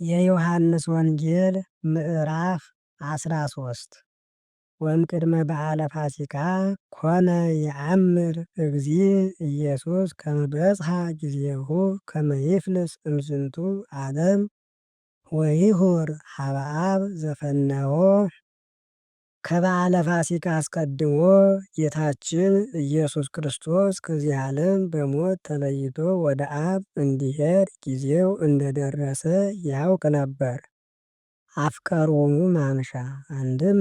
የዮሐንስ ወንጌል ምዕራፍ 13 ወእምቅድመ በዓለ ፋሲካ ኮነ የአምር እግዚእ ኢየሱስ ከመ በጽሐ ጊዜሁ ከመ ይፍልስ እምዝንቱ ዓለም ወይሁር ሀበ አብ ዘፈነወ። ከበዓለ ፋሲካ አስቀድሞ ጌታችን ኢየሱስ ክርስቶስ ከዚህ ዓለም በሞት ተለይቶ ወደ አብ እንዲሄድ ጊዜው እንደደረሰ ያውቅ ነበር። አፍቀሮሙ ማንሻ አንድም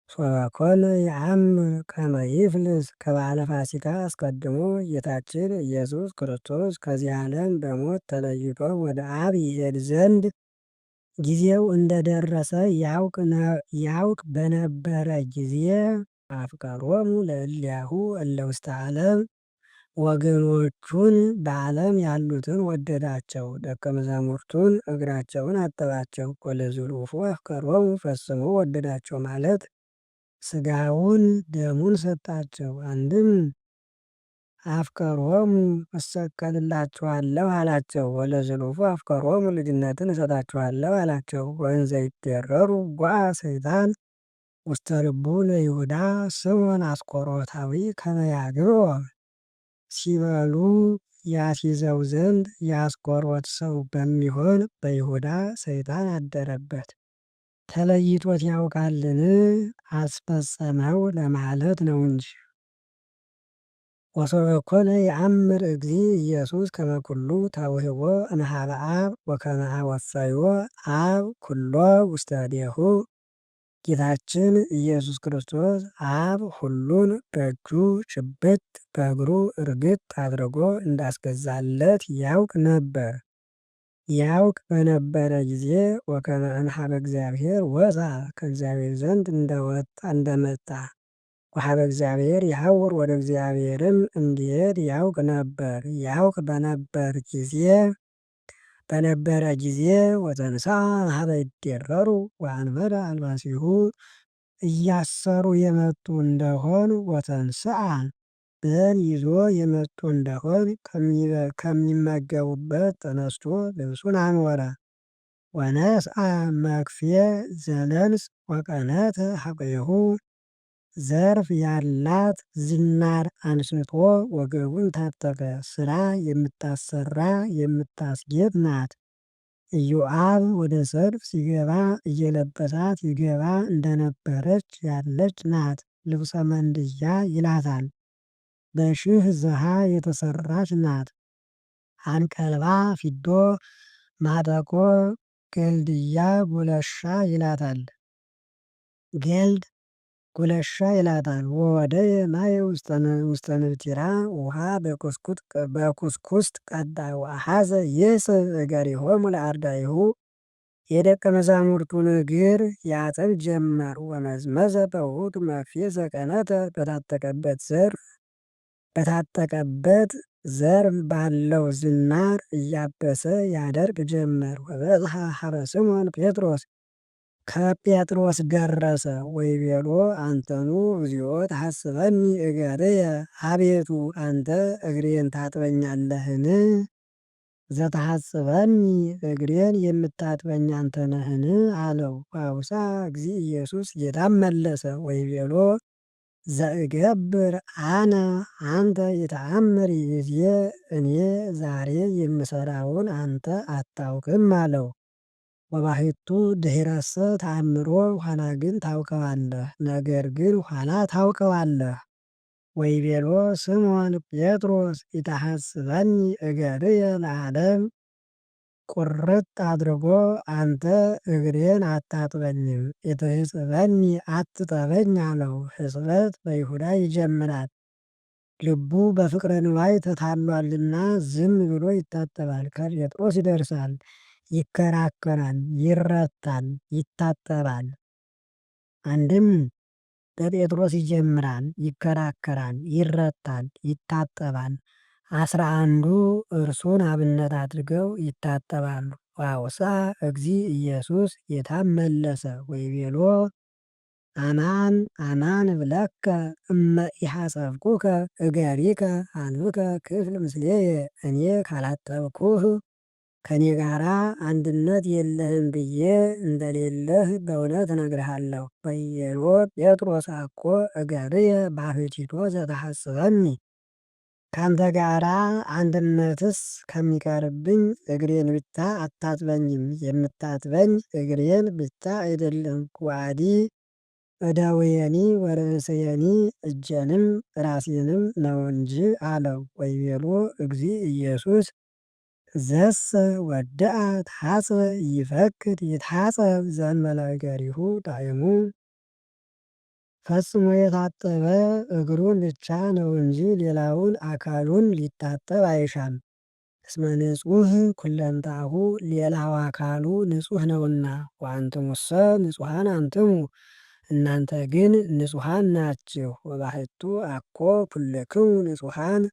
ሶበ ኮነ የአምር ከመ ይፍልስ ከበዓለ ፋሲካ አስቀድሞ ጌታችን ኢየሱስ ክርስቶስ ከዚህ ዓለም በሞት ተለይቶ ወደ አብ ይሄድ ዘንድ ጊዜው እንደደረሰ ያውቅ በነበረ ጊዜ አፍቀሮሙ ለእልያሁ እለ ውስተ ዓለም ወገኖቹን በዓለም ያሉትን ወደዳቸው፣ ደቀ መዛሙርቱን እግራቸውን አጠባቸው። ወለዝሉፉ አፍቀሮሙ ፈጽሞ ወደዳቸው ማለት ሥጋውን ደሙን ሰጣቸው። አንድም አፍቀሮሙ እሰቀልላችኋለሁ አላቸው። ወለዝሉፉ አፍቀሮሙ ልጅነትን እሰጣችኋለሁ አላቸው። ወእንዘ ይደረሩ ጓአ ሰይጣን ውስተ ልቡ ለይሁዳ ስምዖን አስቆሮታዊ ከመ ያግብኦ። ሲበሉ ያስይዘው ዘንድ የአስቆሮት ሰው በሚሆን በይሁዳ ሰይጣን አደረበት። ተለይቶት ያውቃልን? አስፈጸመው ለማለት ነው እንጂ። ወሶበ ኮነ የአምር እግዚእ ኢየሱስ ከመ ኩሉ ተውህቦ እምኀበ አብ ወከመ አወፈዮ አብ ኩሎ ውስተ እዴሁ። ጌታችን ኢየሱስ ክርስቶስ አብ ሁሉን በእጁ ጭብጥ በእግሩ እርግጥ አድርጎ እንዳስገዛለት ያውቅ ነበር። ያውቅ በነበረ ጊዜ ወከመ እምኀበ እግዚአብሔር ወፃ ከእግዚአብሔር ዘንድ እንደመጣ ወኀበ እግዚአብሔር ይሐውር ወደ እግዚአብሔርም እንዲሄድ ያውቅ ነበር። ያውቅ በነበረ ጊዜ ወተንሥአ እምኀበ ይዴረሩ ወአንበረ አልባሲሁ። እያሰሩ የመጡ እንደሆን ወተንሥአ በል ይዞ የመጡ እንደሆን ከሚመገቡበት ተነስቶ ልብሱን አንወረ። ወነስአ መክፍየ ዘለንስ ወቀነተ ኀቤሁ። ዘርፍ ያላት ዝናር አንስቶ ወገቡን ታጠቀ። ሥራ የምታሰራ የምታስጌጥ ናት። ኢዮአብ ወደ ሰልፍ ሲገባ እየለበሳት ይገባ እንደነበረች ያለች ናት። ልብሰ መንድያ ይላታል። በሽህ ዘሃ የተሰራች ናት። አንቀልባ ፊዶ ማጠቆ ገልድያ ጉለሻ ይላታል። ገልድ ጉለሻ ይላታል። ወወደየ ማየ ውስተ ንብቲራ ውሃ በኩስኩስት ቀዳ ወአኀዘ ይስብ እገሪሆሙ ለአርዳኢሁ። የደቀ መዛሙርቱን እግር ያጥብ ጀመር። ወመዝመዘ በውእቱ መክፍየ ዘቀነተ በታጠቀበት ዘርፍ ባለው ዝናር እያበሰ ያደርቅ ጀመር። ወበጽሐ ኀበ ስምዖን ጴጥሮስ ከጴጥሮስ ደረሰ። ወይቤሎ አንተኑ እግዚኦ ተሐስበኒ እገርየ። አቤቱ አንተ እግሬን ታጥበኛለህን? ዘተሐስበኒ እግሬን የምታጥበኝ አንተ ነህን? አለው። ወአውሳ እግዚእ ኢየሱስ ጌታም መለሰ ወይቤሎ ዘእገብር አነ አንተ ኢተአምር ይእዜ። እኔ ዛሬ የምሰራውን አንተ አታውቅም አለው። ወባሕቱ ድኅረሰ ተአምሮ ኋላ ግን ታውቀዋለህ። ነገር ግን ኋላ ታውቀዋለህ። ወይቤሎ ስምዖን ጴጥሮስ ኢተሐስበኒ እገርየ ለዓለም። ቁርጥ አድርጎ አንተ እግሬን አታጥበኝም፣ ኢትሕጽበኒ አትጠበኝ አለው። ሕጽበት በይሁዳ ይጀምራል። ልቡ በፍቅረ ንዋይ ተታሏልና ዝም ብሎ ይታጠባል። ከጴጥሮስ ይደርሳል፣ ይከራከራል፣ ይረታል፣ ይታጠባል። አንድም በጴጥሮስ ይጀምራል፣ ይከራከራል፣ ይረታል፣ ይታጠባል። 11ዱ እርሱን አብነት አድርገው ይታጠባሉ። ወአውሳ እግዚእ ኢየሱስ ጌታም መለሰ ወይቤሎ አማን አማን እብለከ እመ ኢሐጸብኩከ እገሪከ አልብከ ክፍል ምስሌየ። እኔ ካላጠብኩህ ከኔ ጋራ አንድነት የለህም ብዬ እንደሌለህ በእውነት እነግርሃለሁ። በየሎ ጴጥሮስ አኮ እገርየ ባሕቲቶ ዘተሐስበኒ። ካንተ ጋራ አንድነትስ ከሚቀርብኝ እግሬን ብቻ አታጥበኝም። የምታጥበኝ እግሬን ብቻ አይደለም ዋዲ እደውየኒ ወርእስየኒ እጄንም ራሴንም ነው እንጂ አለው። ወይቤሎ እግዚእ ኢየሱስ ዘሰ ወድአ ተሐጽበ ይፈቅድ ይትሐጸብ ዘእንበለ እገሪሁ ዳይሙ። ፈጽሞ የታጠበ እግሩን ብቻ ነው እንጂ ሌላውን አካሉን ሊታጠብ አይሻም። እስመ ንጹሕ ኩለንታሁ ሌላው አካሉ ንጹሕ ነውና። ወአንትሙሰ ንጹሐን አንትሙ እናንተ ግን ንጹሐን ናችሁ። ወባሕቱ አኮ ኩልክሙ ንጹሐን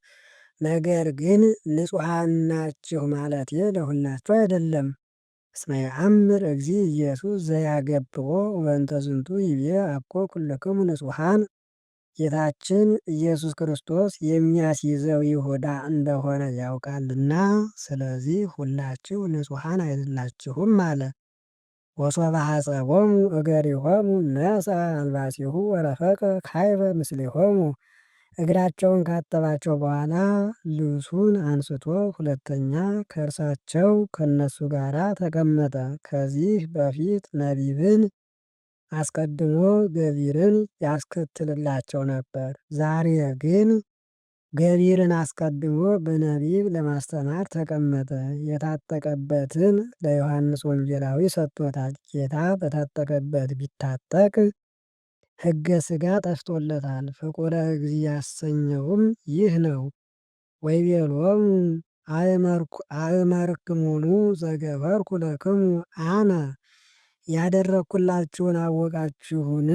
ነገር ግን ንጹሐን ናችሁ ማለቴ ለሁላችሁ አይደለም። እስመ ይአምር እግዚእ ኢየሱስ ዘያገብኦ ወበእንተ ዝንቱ ይቤ አኮ ኩልክሙ ንጹሐን። ጌታችን ኢየሱስ ክርስቶስ የሚያስይዘው ይሁዳ እንደሆነ ያውቃልና ስለዚህ ሁላችሁ ንጹሐን አይደላችሁም አለ። ወሶበ ሐጸቦሙ እገሪሆሙ ነሣ አልባሲሁ ወረፈቀ ካይበ ምስሌሆሙ። እግራቸውን ካጠባቸው በኋላ ልብሱን አንስቶ ሁለተኛ ከእርሳቸው ከእነሱ ጋራ ተቀመጠ። ከዚህ በፊት ነቢብን አስቀድሞ ገቢርን ያስከትልላቸው ነበር። ዛሬ ግን ገቢርን አስቀድሞ በነቢብ ለማስተማር ተቀመጠ። የታጠቀበትን ለዮሐንስ ወንጌላዊ ሰጥቶታል። ጌታ በታጠቀበት ቢታጠቅ ሕገ ሥጋ ጠፍቶለታል። ፍቁረ እግዚእ ያሰኘውም ይህ ነው። ወይቤሎሙ አእመርክሙኑ ዘገበርኩ ለክሙ አነ። ያደረግኩላችሁን አወቃችሁን?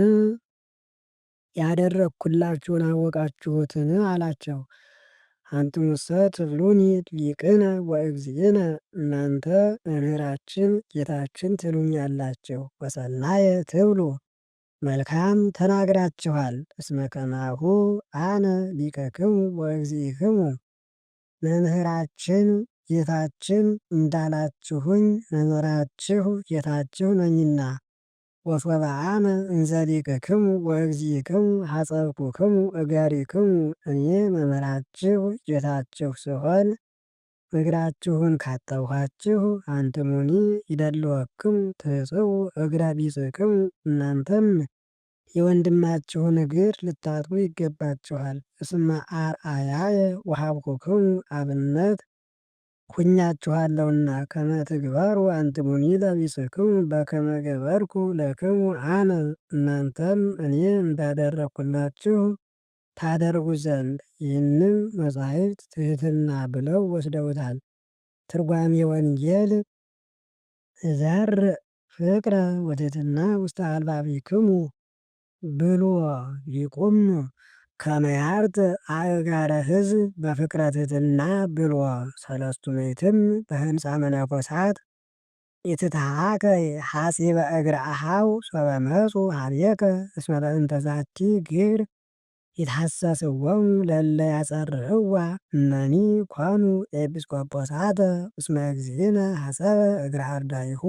ያደረግኩላችሁን አወቃችሁትን አላቸው። አንትሙሰ ትብሉኒ ሊቅነ ወእግዚእነ። እናንተ መምህራችን ጌታችን ትሉኛላችሁ። ወሰናየ ትብሉ መልካም ተናግራችኋል። እስመ ከማሁ አነ ሊቀክሙ ወእግዚእክሙ። መምህራችን ጌታችን እንዳላችሁኝ መምህራችሁ ጌታችሁ ነኝና። ወሶበ አነ እንዘ ሊቅክሙ ወእግዚእክሙ ሐጸብኩክሙ እገሪክሙ። እኔ መምህራችሁ ጌታችሁ ስሆን እግራችሁን ካጠብኋችሁ አንትሙኒ ይደልወክሙ ትሕጽቡ እግረ ቢጽክሙ። እናንተም የወንድማችሁን እግር ልታጥቡ ይገባችኋል። እስመ አርአያየ ወሀብኩክሙ አብነት ሁኛችኋለሁና። ከመ ትግበሩ አንትሙኒ ለቢጽክሙ በከመ ገበርኩ ለክሙ አነ። እናንተም እኔ እንዳደረግኩላችሁ ታደርጉ ዘንድ። ይህንም መጻሕፍት ትሕትና ብለው ወስደውታል። ትርጓሜ ወንጌል እዘርእ ፍቅረ ወትሕትና ውስተ አልባቢክሙ ብሎ ሊቁም ከመ ያርትዕ አእጋረ ሕዝብ በፍቅረ ትሕትና ብሎ። ሰለስቱ ምዕትም በህንፃ መነኮሳት ኢትትሃከይ ሐጺበ እግረ አኀው ሶበ መጹ ኀቤከ እስመ በእንተ ዛቲ ግብር ይትሐሰስዎሙ ለእለ ያጸርዕዋ እመኒ ኮኑ ኤጲስቆጶሳተ። እስመ እግዚእነ ሐጸበ እግረ አርዳኢሁ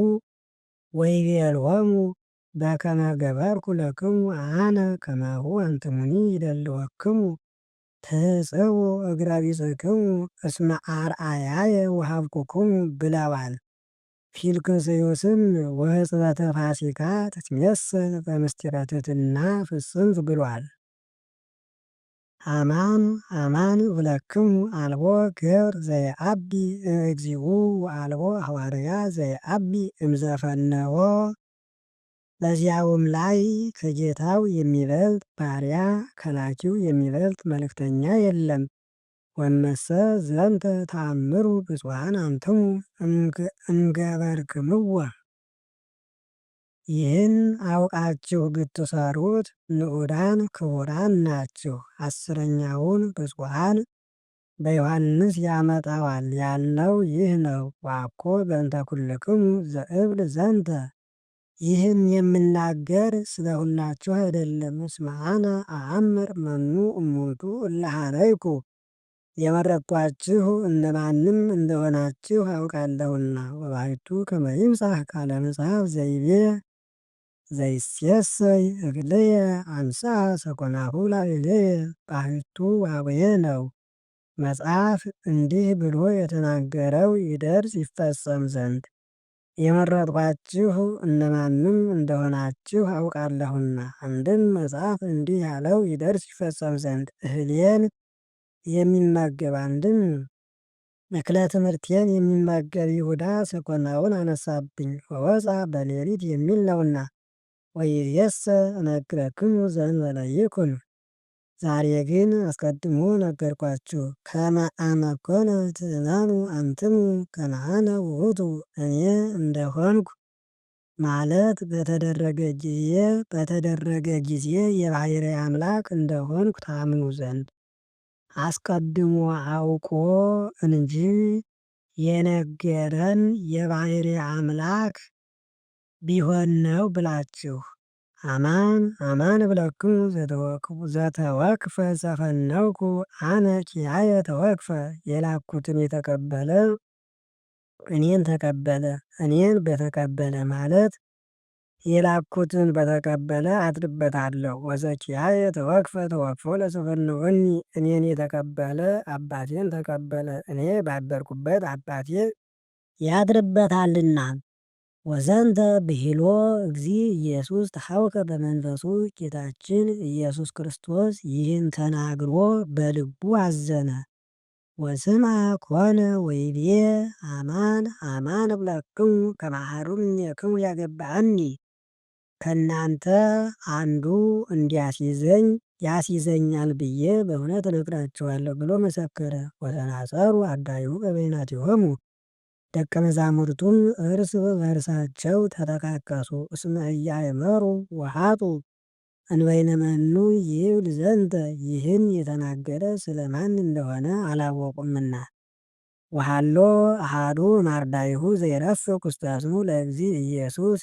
ወይቤሎሙ በከመ ገበርኩ ለክሙ አነ ከማሁ አንትሙኒ ይደልወክሙ ትሕጽቡ እግረ ቢጽክሙ እስመ አርአያየ ወሀብኩክሙ ብለዋል። ፊልክስዩስም ወሕጽበተ ፋሲካ ትትሜሰል በምስጢረ ትሕትና ፍጽምት ብሏል። አማን አማን እብለክሙ አልቦ ገብር ዘየዐቢ እምእግዚኡ ወአልቦ ሐዋርያ ዘየዐቢ እምዘፈነወ። በዚያውም ላይ ከጌታው የሚበልጥ ባሪያ ከላኪው የሚበልጥ መልእክተኛ የለም። ወመሰ ዘንተ ተአምሩ ብፁዓን አንትሙ እምገበርክምዎ። ይህን አውቃችሁ ብትሰሩት ንዑዳን ክቡራን ናችሁ። አስረኛውን ብፁዓን በዮሐንስ ያመጣዋል ያልነው ይህ ነው። ዋኮ በእንተ ኩልክሙ ዘእብል ዘንተ። ይህን የምናገር ስለ ሁላችሁ አይደለም። እስመ አነ አአምር መኑ እሙንቱ እለ ኀረይኩ። የመረጥኳችሁ እነማንም እንደሆናችሁ አውቃለሁና። ወባሕቱ ከመ ይምጻእ ቃለ መጽሐፍ ዘይቤ ዘይሴሰይ እክልየ አንሥአ ሰኮናሁ ላዕሌየ ባሕቱ አቡየ ነው። መጽሐፍ እንዲህ ብሎ የተናገረው ይደርስ ይፈጸም ዘንድ የመረጥኳችሁ እነማንም እንደሆናችሁ አውቃለሁና። አንድም መጽሐፍ እንዲህ ያለው ይደርስ ይፈጸም ዘንድ እህሌን የሚመገብ አንድም እክለ ትምህርቴን የሚመገብ ይሁዳ ሰኮናውን አነሳብኝ ወወፃ በሌሊት የሚል ነውና። ወይእዜሰ እነግረክሙ ዘእንበለ ይኩን፣ ዛሬ ግን አስቀድሞ ነገርኳችሁ። ከመ አመ ኮነ ትእዛኑ አንትሙ ከመ አነ ውእቱ፣ እኔ እንደሆንኩ ማለት በተደረገ ጊዜ የባሕርይ አምላክ እንደሆንኩ ታምኑ ዘንድ አስቀድሞ አውቆ እንጂ የነገረን የባሕርይ አምላክ ቢሆን ነው ብላችሁ። አማን አማን እብለክሙ ዘተወክፈ ዘፈነውኩ አነ ኪያየ ተወክፈ፣ የላኩትን የተቀበለ እኔን ተቀበለ። እኔን በተቀበለ ማለት የላኩትን በተቀበለ አድርበታለሁ። ወዘኪያየ ተወክፈ ተወክፎ ለዘፈነወኒ፣ እኔን የተቀበለ አባቴን ተቀበለ። እኔ ባደርኩበት አባቴ ያድርበታልና። ወዘንተ ብሂሎ እግዚእ ኢየሱስ ተሐውከ በመንፈሱ፣ ጌታችን ኢየሱስ ክርስቶስ ይህን ተናግሮ በልቡ አዘነ። ወስምዐ ኮነ ወይቤ አማን አማን እብለክሙ ከመ አሐዱ እምኔክሙ ያገብአኒ፣ ከእናንተ አንዱ እንዲያስይዘኝ ያስይዘኛል ብዬ በእውነት እነግራችኋለሁ ብሎ መሰከረ። ወተናጸሩ አርዳኢሁ በበይናቲሆሙ፣ ደቀ መዛሙርቱም እርስ በእርሳቸው ተጠቃቀሱ። እስመ ኢያእመሩ ወኃጡ እንበይነ መኑ ይብል ዘንተ፣ ይህን የተናገረ ስለማን እንደሆነ አላወቁምና። ወሀሎ አሐዱ እምአርዳኢሁ ዘይረፍቅ ውስተ አጽሙ ለእግዚእ ኢየሱስ፣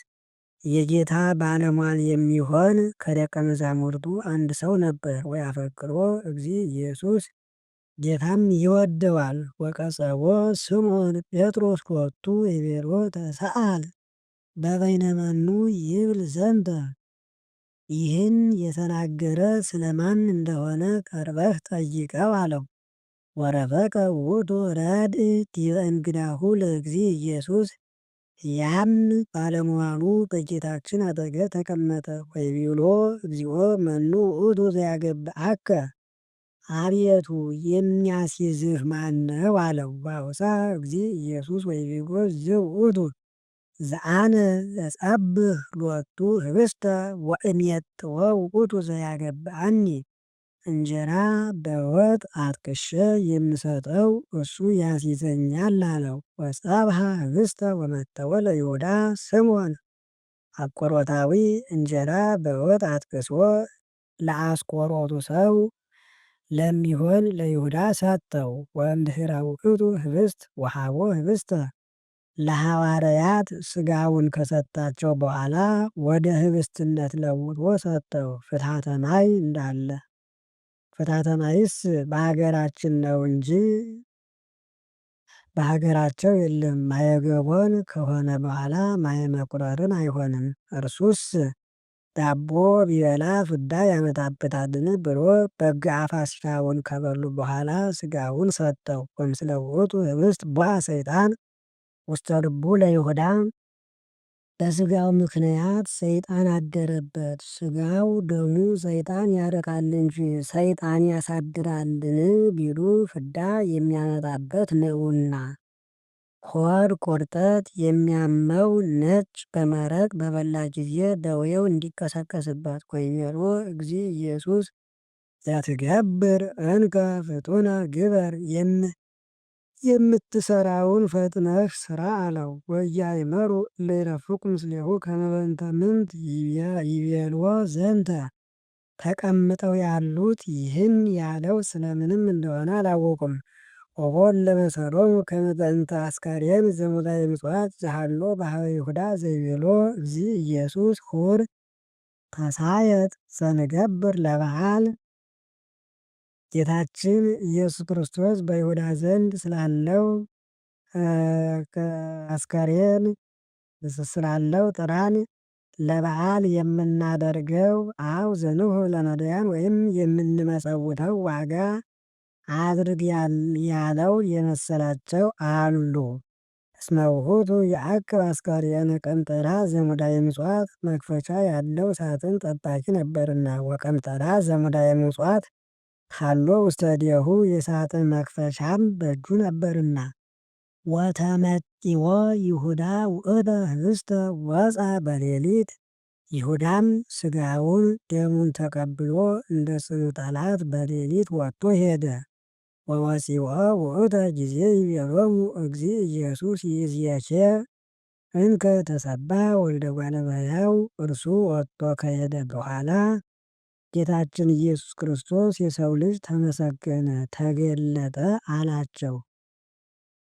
የጌታ ባለሟል የሚሆን ከደቀ መዛሙርቱ አንድ ሰው ነበር። ወያፈቅሮ እግዚእ ኢየሱስ፣ ጌታም ይወደዋል። ወቀጸቦ ስምዖን ጴጥሮስ ሎቱ ይቤሎ ተሰአል በበይነ መኑ ይብል ዘንተ፣ ይህን የተናገረ ስለማን እንደሆነ ቀርበህ ጠይቀው አለው። ወረፈቀ ውእቱ ረድእ ዲበ እንግዳሁ ለእግዚእ ኢየሱስ፣ ያም ባለሟሉ በጌታችን አጠገብ ተቀመጠ። ወይቤሎ እግዚኦ መኑ ውእቱ ዘያገብአከ፣ አቤቱ የሚያስይዝህ ማን ነው አለው። ወአውሳ እግዚእ ኢየሱስ ወይቤሎ ዝውእቱ ዘአነ እጸብህ ሎቱ ኅብስተ ወእሜጥዎ ውእቱ ዘያገብአኒ፣ እንጀራ በወጥ አጥቅሼ የምሰጠው እሱ ያስይዘኛል አለው። ወጸብሐ ኅብስተ ወመጠወ ለይሁዳ ስምዖን አስቆሮታዊ፣ እንጀራ በወጥ አጥቅሶ ለአስቆሮቱ ሰው ለሚሆን ለይሁዳ ሰጠው። ወእምድኅረ ውእቱ ኅብስት ወሀቦ ኅብስተ፣ ለሐዋርያት ሥጋውን ከሰጣቸው በኋላ ወደ ኅብስትነት ለውጦ ሰጠው። ፍትሐተ ማይ እንዳለ። ፍትሐተ ማይስ በሀገራችን ነው እንጂ በሀገራቸው የለም። ማየገቦን ከሆነ በኋላ ማየ መቁረርን አይሆንም። እርሱስ ዳቦ ቢበላ ፍዳ ያመጣበታልን ብሎ በጋ ፋሲካውን ከበሉ በኋላ ሥጋውን ሰጠው። ወምስለ ውእቱ ኅብስት ቦአ ሰይጣን ውስተ ልቡ ለይሁዳ፣ በሥጋው ምክንያት ሰይጣን አደረበት። ሥጋው ደሙ ሰይጣን ያረቃል እንጂ ሰይጣን ያሳድራልን ቢሉ ፍዳ የሚያመጣበት ነውና። ሆድ ቁርጠት የሚያመው ነጭ በመረቅ በበላ ጊዜ ደዌው እንዲቀሰቀስበት። ወይቤሎ እግዚእ ኢየሱስ ዘትገብር እንከ ፍጡነ ግበር፣ የምትሰራውን ፈጥነህ ስራ አለው። ወኢያእመሩ እለ ይረፍቁ ምስሌሁ ከመ በእንተ ምንት ይቤልዎ ዘንተ፣ ተቀምጠው ያሉት ይህን ያለው ስለምንም እንደሆነ አላወቁም። ኦቦ ለመሰሎሙ ከመ በእንተ አስከሬን ዘሙታየ ምጽዋት ዘሀሎ በኀበ ይሁዳ ዘይቤሎ እግዚእ ኢየሱስ ሁር ተሳየጥ ዘንገብር ለበዓል፣ ጌታችን ኢየሱስ ክርስቶስ በይሁዳ ዘንድ ስላለው አስከሬን ስላለው ጥራን ለበዓል የምናደርገው አው ዘንሁ ለነዳያን ወይም የምንመጸውተው ዋጋ አድርግ ያለው የመሰላቸው አሉ። እስመ ውእቱ የአቅብ አስከሬነ ቀምጠራ ዘሙዳየ ምጽዋት መክፈቻ ያለው ሳጥን ጠባቂ ነበርና። ወቀምጠራ ዘሙዳየ ምጽዋት ካሎ ውስተ እዴሁ የሳጥን መክፈቻም በእጁ ነበርና። ወተመጢዎ ይሁዳ ውእተ ህብስተ ወፃ በሌሊት ይሁዳም ስጋውን ደሙን ተቀብሎ እንደ ጽኑ ጠላት በሌሊት ወጥቶ ሄደ። ወወፂኦ ውእተ ጊዜ ይቤሎሙ እግዚእ ኢየሱስ ይእዜኬ እንከ ተሰብሐ ወልደ እጓለ እመሕያው። እርሱ ወጥቶ ከሄደ በኋላ ጌታችን ኢየሱስ ክርስቶስ የሰው ልጅ ተመሰገነ ተገለጠ አላቸው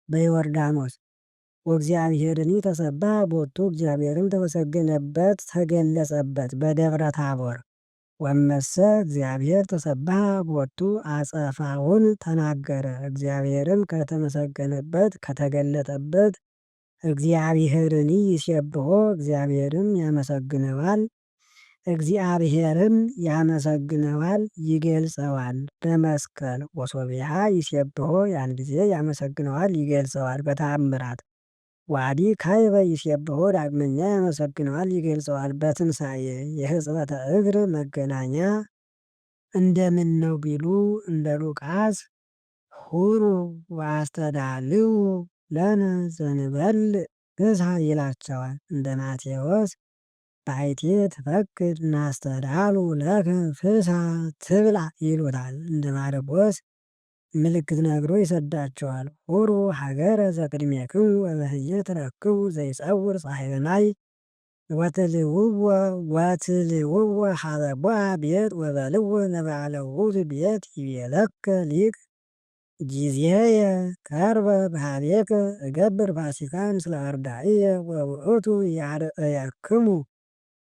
በዮርዳኖስ። ወእግዚአብሔርኒ ተሰብሐ ቦቱ እግዚአብሔርም ተመሰገነበት ተገለጸበት በደብረ ታቦር። ወመሰ እግዚአብሔር ተሰብሐ ቦቱ አጸፋውን ተናገረ። እግዚአብሔርም ከተመሰገነበት ከተገለጠበት እግዚአብሔርኒ ይሴብሖ እግዚአብሔርም ያመሰግነዋል እግዚአብሔርም ያመሰግነዋል ይገልጸዋል በመስቀል። ወሶቢሃ ይሴብሖ ያን ጊዜ ያመሰግነዋል ይገልጸዋል በተአምራት። ዋዲ ካይበ ይሴብሖ ዳግመኛ ያመሰግነዋል ይገልጸዋል በትንሣኤ። የሕጽበተ እግር መገናኛ እንደምን ነው ቢሉ እንደ ሉቃስ ሁሩ ወአስተዳልው ለነ ዘንበልዕ ፍስሐ ይላቸዋል። እንደ ማቴዎስ ባይቴ ትፈቅድ ናስተዳሉ ለከ ፍስሐ ትብላ ይሉታል። እንደ ማርቆስ ምልክት ነግሮ ይሰዳቸዋል። ሁሩ ሀገረ ዘቅድሜክሙ ወበህየ ትረክቡ ዘይጸውር ፀሐየ ማይ ወትልውዎ ሀበ ቦአ ቤት ወበልዎ ለበዓለ ውእቱ ቤት ይቤለከ ሊቅ ጊዜየ ቀርበ በኀቤከ እገብር ፋሲካ ምስለ አርዳኢየ ወውእቱ ያርእየክሙ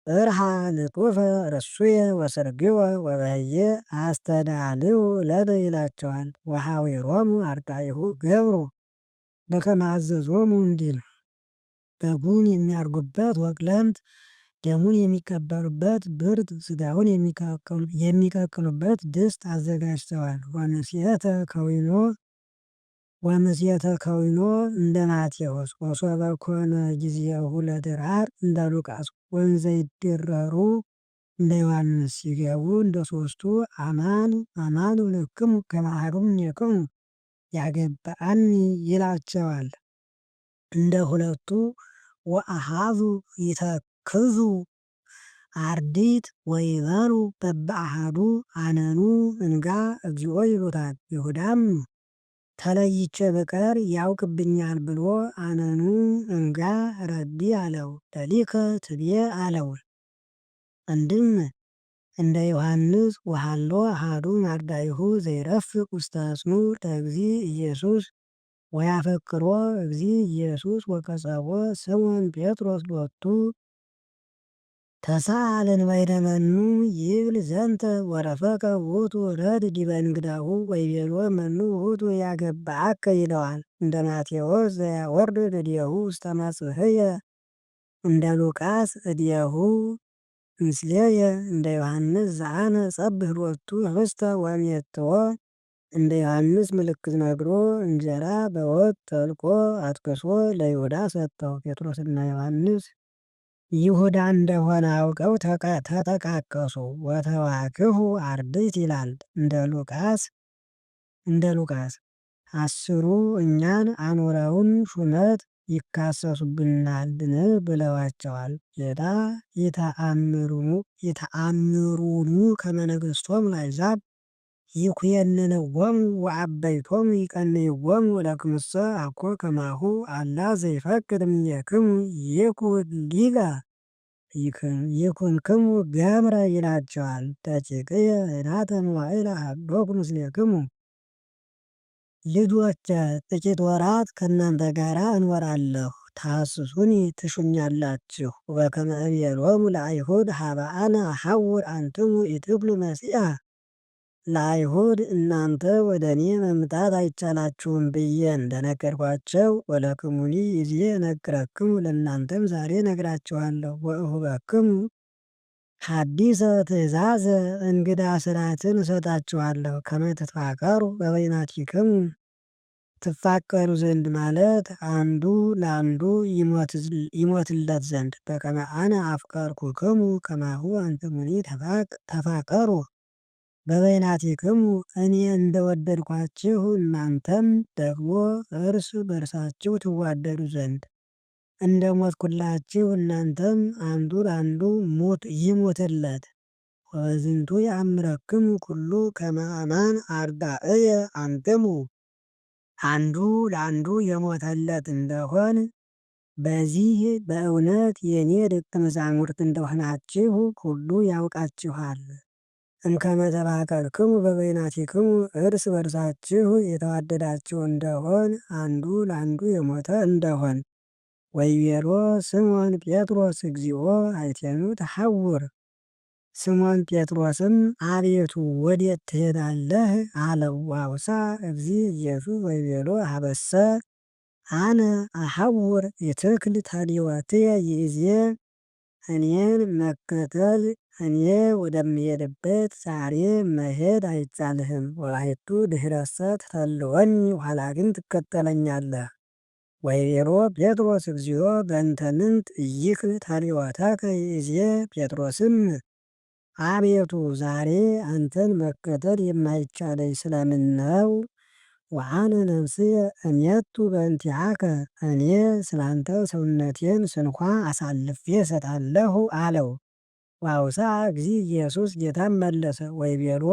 እርሃ ንጡፈ ርሱየ ወሰርግወ ወበህየ አስተዳልው ለነ ይላቸዋል። ወኀዊሮሙ አርዳኢሁ ገብሩ በከመ አዘዞሙ እንዲል በጉን የሚያርጉበት ወቅለምት ደሙን የሚቀበሉበት ብርት ስጋውን የሚቀቅሉበት ድስት አዘጋጅተዋል። ወምስየተ ከዊኖ እንደ ማቴዎስ ወሶበ ኮነ ጊዜሁ ለድራር እንደ ሉቃስ ወንዘ ይድረሩ እንደ ዮሐንስ ሲገቡ እንደ ሶስቱ አማን አማን እብለክሙ ከመ አሐዱ እምኔክሙ ያገብአኒ ይላቸዋል። እንደ ሁለቱ ወአሃዙ ይተክዙ አርዲት ወይበሉ በበአሃዱ አነኑ እንጋ እግዚኦ ይሉታል። ይሁዳም ተለይቼ በቀር ያውቅብኛል ብሎ አነኑ እንጋ ረቢ አለው። ለሊከ ትቤ አለው። አንድም እንደ ዮሐንስ ወሃሎ አሐዱ አርዳኢሁ ዘይረፍቅ ውስተ አጽኑ ለእግዚእ ኢየሱስ ወያፈቅሮ እግዚእ ኢየሱስ ወቀጸቦ ስምዖን ጴጥሮስ ሎቱ ተሳአል እንበይነ መኑ ይብል ዘንተ ወረፈቀ ውእቱ ረድ ዲበ እንግዳሁ ወይቤሎ መኑ ውእቱ ያገብአከ ይለዋል። እንደ ማቴዎስ ዘያወርድ እዴሁ ውስተ መጽሕየ እንደ ሉቃስ እዴሁ ምስሌየ እንደ ዮሐንስ ዘአነ ጸብሕ ሎቱ ኅብስተ ወሜትዎ እንደ ዮሐንስ ምልክት ነግሮ እንጀራ በወጥ ጠልቆ አጥቅሶ ለይሁዳ ሰጠው። ጴጥሮስና ዮሐንስ ይሁዳ እንደሆነ አውቀው ተጠቃቀሱ። ወተዋክሁ አርድእት ይላል እንደ ሉቃስ አስሩ እኛን አኑረውን ሹመት ይካሰሱብናልን ብለዋቸዋል። ጌታ ይተአምሩኑ ከመ ነገሥቶሙ ለአሕዛብ ይኩየንንዎሙ ወአበይቶሙ ይቀንይዎሙ ለክሙሰ አኮ ከማሁ አላ ዘይፈቅድ እምኔክሙ ይኩን ሊቀ ይኩንክሙ ገብረ ይላቸዋል። ደቂቅየ ኅዳተ መዋዕለ ሀሎኩ ምስሌክሙ ልጆቼ ጥቂት ወራት ከእናንተ ጋር እኖራለሁ ታሐስሱኒ ትሹኛላችሁ። ወበከመ እቤሎሙ ለአይሁድ ሀበ አነ አሐውር አንትሙ ኢትብሉ መጺአ ለአይሁድ እናንተ ወደ እኔ መምጣት አይቻላችሁም ብዬ እንደነገርኳቸው ወለክሙኒ ይዜ እነግረክሙ ለእናንተም ዛሬ እነግራችኋለሁ። ወእሁበክሙ ሐዲሰ ትእዛዘ እንግዳ ሥርዓትን እሰጣችኋለሁ። ከመ ትትፋቀሩ በበይናቲክሙ ትፋቀሩ ዘንድ ማለት አንዱ ለአንዱ ይሞትለት ዘንድ። በከመ አነ አፍቀርኩክሙ ከማሁ አንትሙኒ ተፋቀሩ በበይናቲክሙ እኔ እንደወደድኳችሁ እናንተም ደግሞ እርስ በርሳችሁ ትዋደዱ ዘንድ እንደ ሞትኩላችሁ እናንተም አንዱ ለአንዱ ይሙትለት። ወበዝንቱ ያአምረክሙ ኩሉ ከመ አማን አርዳእየ አንትሙ አንዱ ለአንዱ የሞተለት እንደሆን በዚህ በእውነት የእኔ ደቀ መዛሙርት እንደሆናችሁ ሁሉ ያውቃችኋል። እምከመ ተፋቀርክሙ በበይናቲክሙ እርስ በርሳችሁ የተዋደዳችሁ እንደሆን አንዱ ለአንዱ የሞተ እንደሆን። ወይቤሎ ስምዖን ጴጥሮስ እግዚኦ አይቴኑ ተሐውር። ስምዖን ጴጥሮስም አቤቱ ወዴት ትሄዳለህ አለው። ዋውሳ እግዚ ኢየሱስ ወይቤሎ ሀበሰ አነ አሐውር ይትክል ታሊወትየ ይእዜ እኔን መከተል እኔ ወደምሄድበት ዛሬ መሄድ አይቻልህም። ወላይቱ ድኅረሰ ትተልወኒ ኋላ ግን ትከተለኛለህ። ወይቤሎ ጴጥሮስ እግዚኦ በእንተ ምንት ኢይክል ታሊወተከ ይእዜ። ጴጥሮስም አቤቱ ዛሬ አንተን መከተል የማይቻለኝ ስለምን ነው? ወአነ ነፍስየ እሜቱ በእንቲአከ እኔ ስላንተ ሰውነቴን ስንኳ አሳልፌ እሰጣለሁ አለው። ዋውሳ እግዚ ኢየሱስ ጌታም መለሰ ወይቤሎ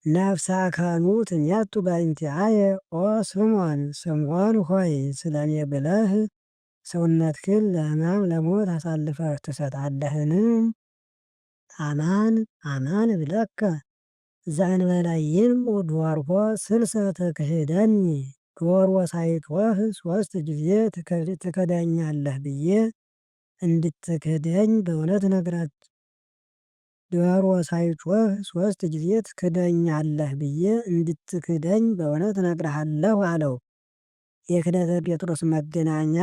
ነፍሳከኑ ትሜቱ በእንቲአየ ኦ ስምዖን ስምዖን ሆይ ስለ እኔ ብለህ ሰውነትህን ለሕማም ለሞት አሳልፈህ ትሰጣለህን? አማን አማን እብለከ ዘእንበለ ይንዑ ዶርሆ ስልሰ ትክህደኒ። ዶሮ ሳይጮህ 3 ጊዜ ትክደኛለህ ብዬ እንድትክደኝ በእውነት ዶሮ ሳይጮህ 3 ጊዜ ትክደኛለህ ብዬ እንድትክደኝ በእውነት እነግርሃለሁ አለው። የክደተ ጴጥሮስ መገናኛ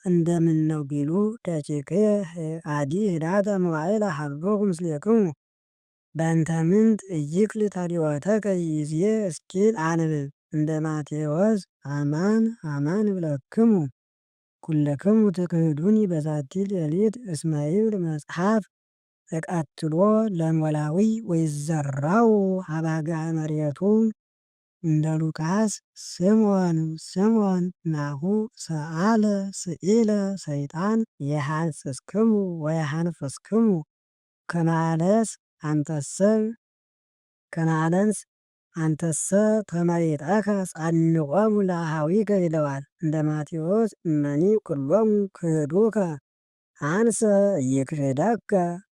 እንደምን ነው ቢሉ ደቂቅየ አዲ ህዳተ መዋዕለ ሀበኩ ምስሌክሙ በእንተ ምንት ኢይክል ታሊወተከ ይእዜ እስኪል አንብብ። እንደ ማቴዎስ አማን አማን እብለክሙ ኩለክሙ ትክህዱኒ በዛቲ ሌሊት እስመ ይብል መጽሐፍ እቀትሎ ለኖላዊ ወይዘራው ሀባጋ መሬቱ። እንደ ሉቃስ ስምዖን ስምዖን ናሁ ሰአለ ስኢለ ሰይጣን የሐንስስክሙ ወየሐንፍስክሙ ከማለስ አንተሰ ተመሪጠከ ጸንዖሙ ለአኀዊከ ይለዋል። እንደ ማቴዎስ እመኒ ኩሎሙ ክህዱከ አንሰ ኢይክህደከ።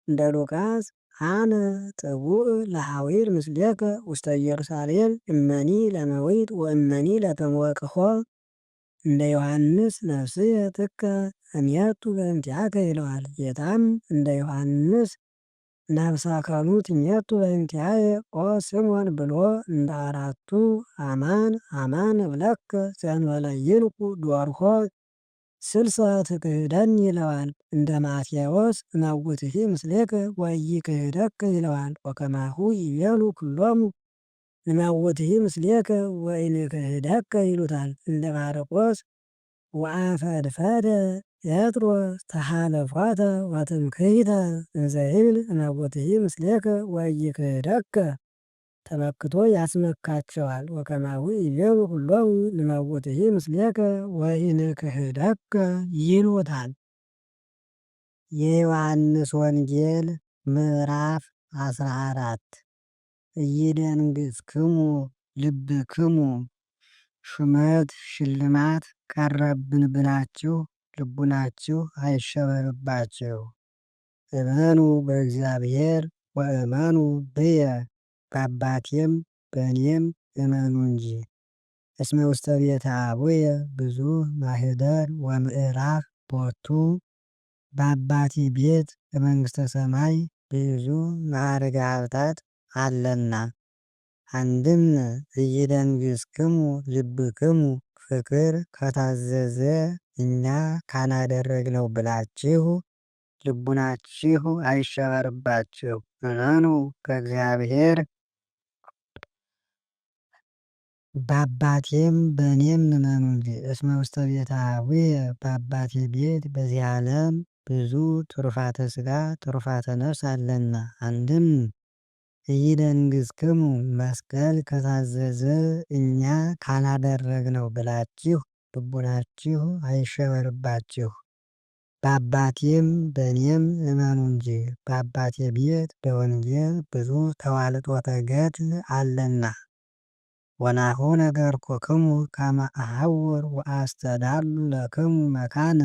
እንደ ሉቃስ አነ ጥቡእ ለሐዊር ምስሌከ ውስተ ኢየሩሳሌም እመኒ ለመዊት ወእመኒ ለተሞቅሖ። እንደ ዮሐንስ ነፍስየ ጥቀ እሜቱ በእንቲአከ ይለዋል። ጌታም እንደ ዮሐንስ ነፍሳከኑ ትሜቱ በእንቲአየ ኦ ስምዖን ብሎ እንደ አራቱ አማን አማን እብለከ ዘእንበለ ይንዑ ዶርሆ ስልሰ ትክህደኒ ይለዋል። እንደ ማቴዎስ እመውትሂ ምስሌከ ወኢይክህደከ ይለዋል። ወከማሁ ይቤሉ ኩሎሙ እመውትሂ ምስሌከ ወኢንክህደከ ይሉታል። እንደ ማርቆስ ወአፈድፈደ ጴጥሮስ ተሃለፏተ ወትምክህተ እንዘ ይብል እመውትሂ ምስሌከ ወኢይክህደከ ተመክቶ ያስመካቸዋል። ወከማሁ ይቤሉ ኩሎሙ እመውትሂ ምስሌከ ወኢንክህደከ ይሉታል። የዮሐንስ ወንጌል ምዕራፍ 14 ኢይደንግጽክሙ ልብክሙ ሹመት ሽልማት ቀረብን ብላችሁ ልቡናችሁ አይሸበርባችሁ። እመኑ በእግዚአብሔር ወእመኑ ብየ በአባቴም በእኔም እመኑ እንጂ። እስመ ውስተ ቤተ አቡየ ብዙ ማኅደር ወምዕራፍ ቦቱ በአባቴ ቤት በመንግሥተ ሰማይ ብዙ ማዕርገ ሀብታት አለና። አንድም ኢይደንግሥክሙ ልብክሙ ፍቅር ከታዘዘ እኛ ካላደረግነው ብላችሁ ልቡናችሁ አይሸበርባችሁ። እመኑ ከእግዚአብሔር በአባቴም በእኔም እመኑ እንጂ። እስመ ውስተ ቤተ አቡየ በአባቴ ቤት በዚህ ዓለም ብዙ ትሩፋተ ሥጋ ትሩፋተ ነፍስ አለና። አንድም ኢይደንግሥክሙ መስቀል ከታዘዘ እኛ ካላደረግነው ብላችሁ ልቡናችሁ አይሸበርባችሁ። በአባቴም በእኔም እመኑ እንጂ። በአባቴ ቤት በወንጌል ብዙ ተዋልጦተ ገድል አለና። ወናሁ ነገርኩክሙ ከመ አሐውር ወአስተዳሉ ለክሙ መካነ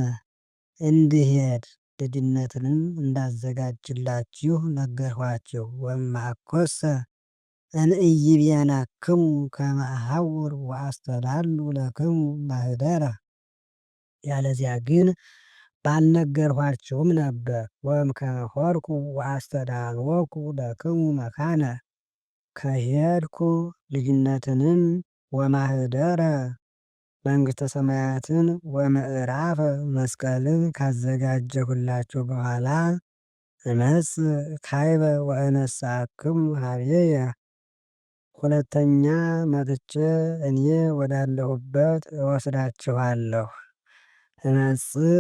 እንድሄድ ልጅነትንም እንዳዘጋጅላችሁ ነገርኋችሁ። ወእምአኮሰ እንኢይቤናክሙ ከመ አሐውር ወአስተዳሉ ለክሙ ማኅደረ ያለዚያ ግን ባልነገርኋችሁም ነበር። ወእምከመ ሆርኩ ወአስተዳልወኩ ለክሙ መካነ ከሄድኩ ልጅነትንም ወማኅደረ መንግሥተ ሰማያትን ወምዕራፈ መስቀልን ካዘጋጀሁላችሁ በኋላ እመጽእ ካዕበ ወእነሣእክሙ ኀቤየ ሁለተኛ መጥቼ እኔ ወዳለሁበት እወስዳችኋለሁ። እመጽእ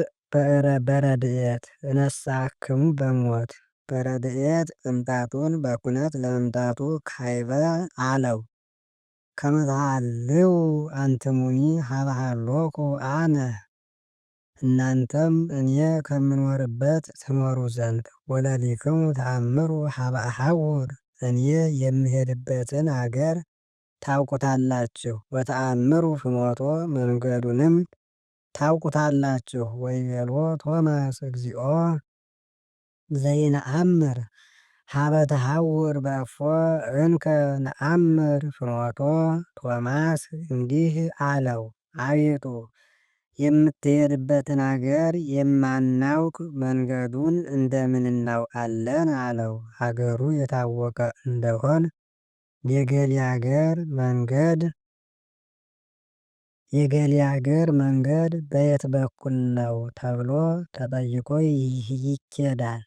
በረድኤት እነሣእክሙ በሞት በረድኤት መምጣቱን በኩነት ለመምጣቱ ካዕበ አለው። ከመ ተሃልው አንትሙኒ ሀበ ሀሎኩ አነ እናንተም እኔ ከምኖርበት ትኖሩ ዘንድ። ወለሊክሙ ተአምሩ ሀበ አሐውር እኔ የምሄድበትን አገር ታውቁታላችሁ። ወተአምሩ ፍኖቶ መንገዱንም ታውቁታላችሁ። ወይቤልዎ ቶማስ እግዚኦ ዘይነአምር ሀበ ተሐውር በእፎ እንከ ነአምር ፍኖቶ። ቶማስ እንዲህ አለው፣ አቤቱ የምትሄድበትን አገር የማናውቅ መንገዱን እንደምን እናውቃለን? አለው። አገሩ የታወቀ እንደሆን የገሌ አገር መንገድ በየት በኩል ነው ተብሎ ተጠይቆ ይኬዳል።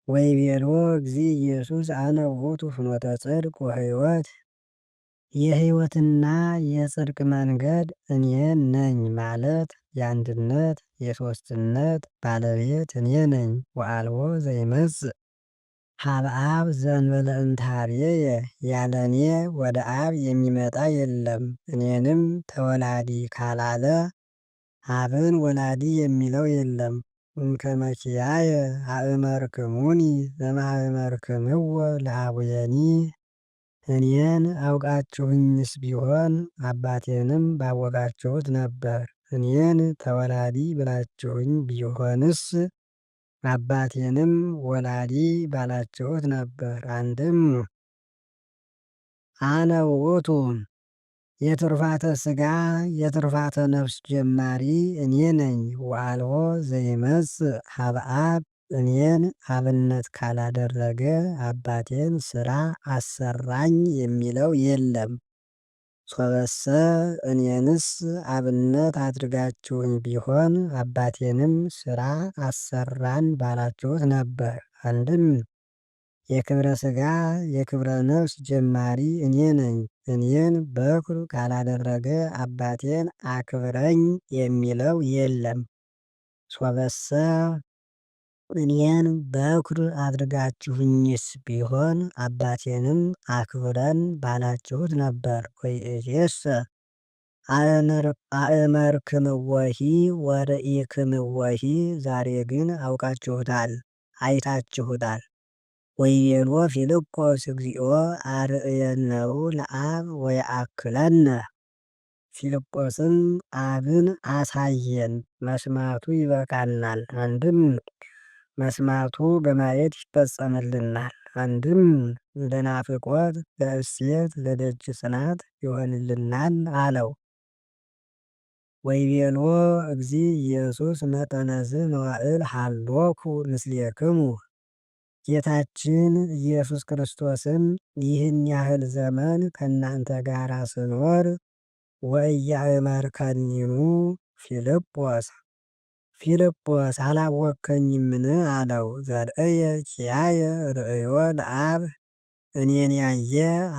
ወይቤልዎ እግዚእ ኢየሱስ አነ ውእቱ ፍኖተ ጽድቅ ወሕይወት የሕይወትና የጽድቅ መንገድ እኔ ነኝ ማለት የአንድነት የሦስትነት ባለቤት እኔ ነኝ። ወአልቦ ዘይመጽእ ሀበ አብ ዘእንበለ እምታርየየ ያለ እኔ ወደ አብ የሚመጣ የለም። እኔንም ተወላዲ ካላለ አብን ወላዲ የሚለው የለም። እምከመ ኪያየ አእመርክሙኒ ዘእምአእመርክምዎ ለአቡየኒ እኔን አውቃችሁኝስ ቢሆን አባቴንም ባወቃችሁት ነበር። እኔን ተወላዲ ብላችሁኝ ቢሆንስ አባቴንም ወላዲ ባላችሁት ነበር። አንድም አነ ውእቱ የትሩፋተ ሥጋ የትሩፋተ ነፍስ ጀማሪ እኔ ነኝ። ወአልቦ ዘይመጽእ ሀበ አብ እኔን አብነት ካላደረገ አባቴን ሥራ አሰራኝ የሚለው የለም። ሶበሰ እኔንስ አብነት አድርጋችሁኝ ቢሆን አባቴንም ሥራ አሰራን ባላችሁት ነበር። አንድም የክብረ ሥጋ የክብረ ነፍስ ጀማሪ እኔ ነኝ። እኔን በኩር ካላደረገ አባቴን አክብረኝ የሚለው የለም። ሶበሰ እኔን በኩር አድርጋችሁኝስ ቢሆን አባቴንም አክብረን ባላችሁት ነበር። ወይእዜሰ አእመርክምዎሂ ወርኢክምዎሂ ዛሬ ግን አውቃችሁታል አይታችሁታል። ወይቤልዎ ፊልጶስ እግዚኦ አርእየነሁ ለአብ ወየአክለነ ፊልጶስም አብን አሳየን መስማቱ ይበቃናል። አንድም መስማቱ በማየት ይፈጸምልናል። አንድም ለናፍቆት ለእሴት ለደጅ ጽናት ይሆንልናል አለው። ወይቤልዎ እግዚእ ኢየሱስ መጠነ ዝ መዋዕል ሀሎኩ ምስሌክሙ ጌታችን ኢየሱስ ክርስቶስም ይህን ያህል ዘመን ከእናንተ ጋር ስኖር ወኢያእመርከኒኑ ፊልጶስ አላወከኝምን አለው። ዘርእየ ኪያየ ርእዮ ለአብ እኔን ያየ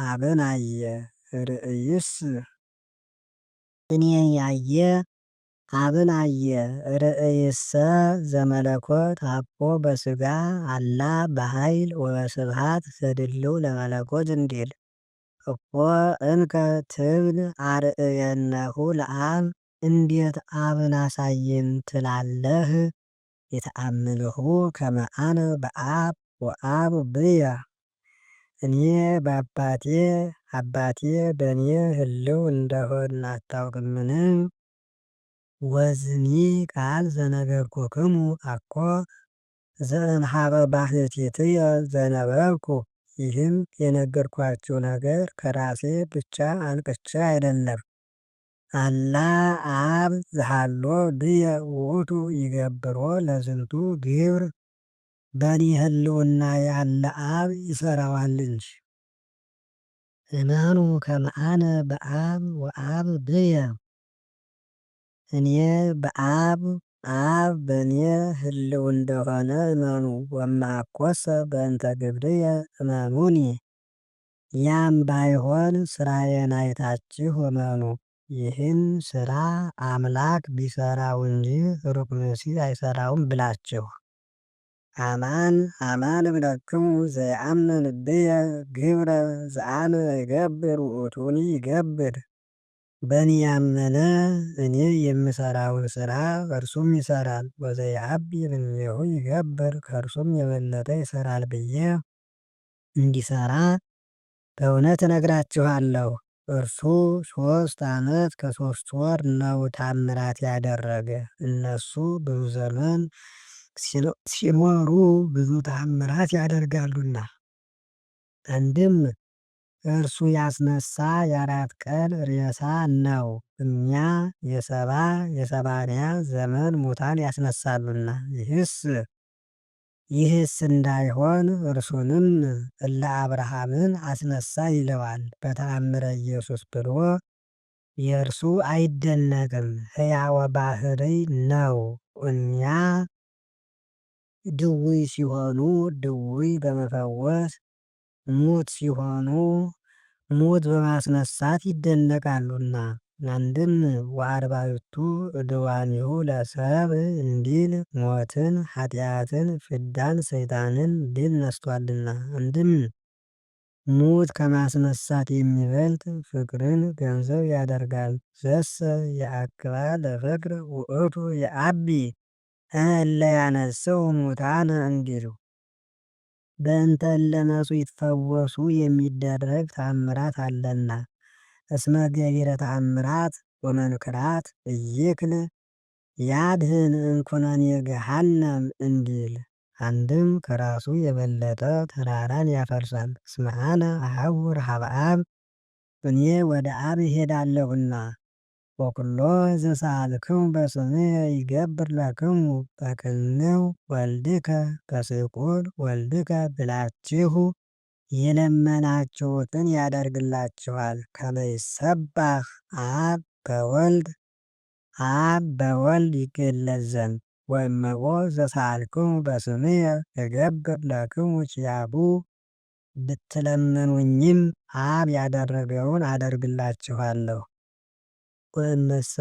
አብን አየ። ርእይስ እኔን ያየ አብን አየ። ርእይሰ ዘመለኮት አኮ በሥጋ አላ በኃይል ወበስብሐት ዘድልው ለመለኮት እንዲል እኮ እንከ ትብል አርእየነሁ ለአብ እንዴት አብን አሳየን ትላለህ? የተአምንሁ ከመ አነ በአብ ወአብ ብየ እኔ በአባቴ አባቴ በእኔ ህልው እንደሆን አታውቅምን? ወዝኒ ቃል ዘነገርኩክሙ አኮ ዘእምኀበ ባሕቲትየ ዘነበብኩ ይህም የነገርኳችሁ ነገር ከራሴ ብቻ አንቅቼ አይደለም። አላ አብ ዘሃሎ ብየ ውእቱ ይገብሮ ለዝንቱ ግብር በእኔ ህልውና ያለ አብ ይሠራዋል እንጂ። እመኑ ከመ አነ በአብ ወአብ ብየ እኔ በአብ አብ በእኔ ህልው እንደሆነ እመኑ። ወእምአኮሰ በእንተ ግብርየ እመኑኒ ያም ባይሆን ስራዬን አይታችሁ እመኑ። ይህን ስራ አምላክ ቢሰራው እንጂ ሩቅ ብእሲ አይሰራውም ብላችሁ። አማን አማን እብለክሙ ዘየአምን ብየ ግብረ ዘአነ ይገብር ውእቱኒ ይገብር። በእኔ ያመነ እኔ የምሰራውን ስራ እርሱም ይሰራል። ወዘየዐቢ እምኔሁ ይገብር ከእርሱም የበለጠ ይሰራል ብዬ እንዲሰራ በእውነት እነግራችኋለሁ። እርሱ 3 ዓመት ከ3 ወር ነው ታምራት ያደረገ። እነሱ ብዙ ዘመን ሲኖሩ ብዙ ታምራት ያደርጋሉና። አንድም እርሱ ያስነሳ የ4 ቀን ሬሳ ነው። እኛ የ70 ዘመን ሙታን ያስነሳሉና። ይህስ እንዳይሆን እርሱንም እለ አብርሃምን አስነሳ ይለዋል። በተአምረ ኢየሱስ ብሎ የእርሱ አይደነቅም፣ ሕያወ ባሕርይ ነው። እኛ ድውይ ሲሆኑ ድውይ በመፈወስ ሙት ሲሆኑ ሙት በማስነሳት ይደነቃሉና። አንድም ወአርባዕቱ ዕድዋኒሁ ለሰብእ እንዲል ሞትን፣ ኃጢአትን፣ ፍዳን፣ ሰይጣንን ድል ነስቷልና። አንድም ሙት ከማስነሳት የሚበልጥ ፍቅርን ገንዘብ ያደርጋል። ዘሰ የአክባ ለፍቅር ውእቱ የዐቢ እለ ያነስው ሙታነ እንዲሉ በእንተ እለ መጹ ይትፈወሱ የሚደረግ ተአምራት አለና። እስመ ገቢረ ተአምራት ወመንክራት ኢይክል ያድኅን እምኩነኔ ገሃነም እንዲል። አንድም ከራሱ የበለጠ ተራራን ያፈርሳል። እስመ አነ አሐውር ኀበ አብ እኔ ወደ አብ እሄዳለሁና። ወኵሎ ዘሰአልክሙ በስምየ ይገብር ለክሙ በክልው ወልድከ በስቁል ወልድከ ብላችሁ የለመናችሁትን ያደርግላችኋል። ከመ ይሰባህ አብ በወልድ ይገለጽ ዘንድ። ወእመቦ ዘሰአልክሙ በስምየ እገብር ለክሙ ኪያሁ ብትለምኑኝም አብ ያደረገውን አደርግላችኋለሁ። ወእመሰ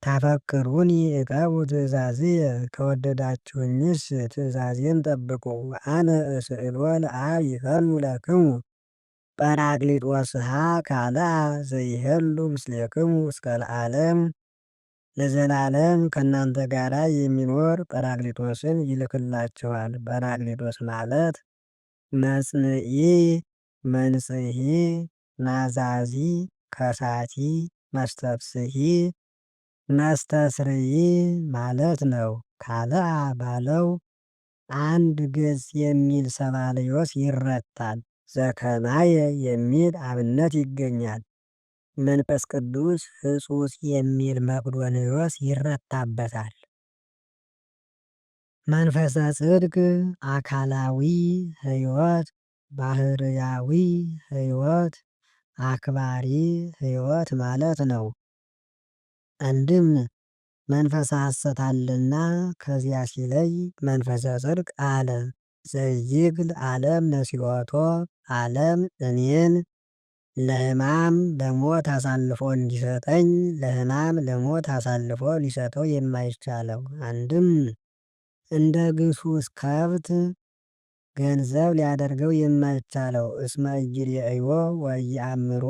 ታፈቅሩኒ ዕቀቡ ትእዛዝየ ከወደዳችሁኝስ ትእዛዜን ጠብቁ። አነ እስእሎ ለአብ ይፈኑ ለክሙ ጰራቅሊጦስሃ ካልአ ዘይሄሉ ምስሌክሙ እስከ ለዓለም ለዘላለም ከእናንተ ጋር የሚኖር ጰራቅሊጦስን ይልክላችኋል። ጰራቅሊጦስ ማለት መጽንዒ፣ መንጽሒ፣ ናዛዚ፣ ከሳቲ፣ መስተፍስሒ፣ መስተስርይ ማለት ነው። ካልአ ባለው አንድ ገጽ የሚል ሰባልዮስ ይረታል። ዘከማየ የሚል አብነት ይገኛል። መንፈስ ቅዱስ ሕጹጽ የሚል መቅዶንዮስ ይረታበታል። መንፈሰ ጽድቅ አካላዊ ሕይወት፣ ባህርያዊ ሕይወት፣ አክባሪ ሕይወት ማለት ነው። አንድም መንፈሰ ሐሰት አለና ከዚያ ሲለይ መንፈሰ ጽድቅ አለ። ዘይግል ዓለም ነሲኦቶ ዓለም እኔን ለሕማም ለሞት አሳልፎ እንዲሰጠኝ ለሕማም ለሞት አሳልፎ ሊሰጠው የማይቻለው አንድም እንደ ግሱስ ከብት ገንዘብ ሊያደርገው የማይቻለው እስመ ኢይሬእዮ ወኢየአምሮ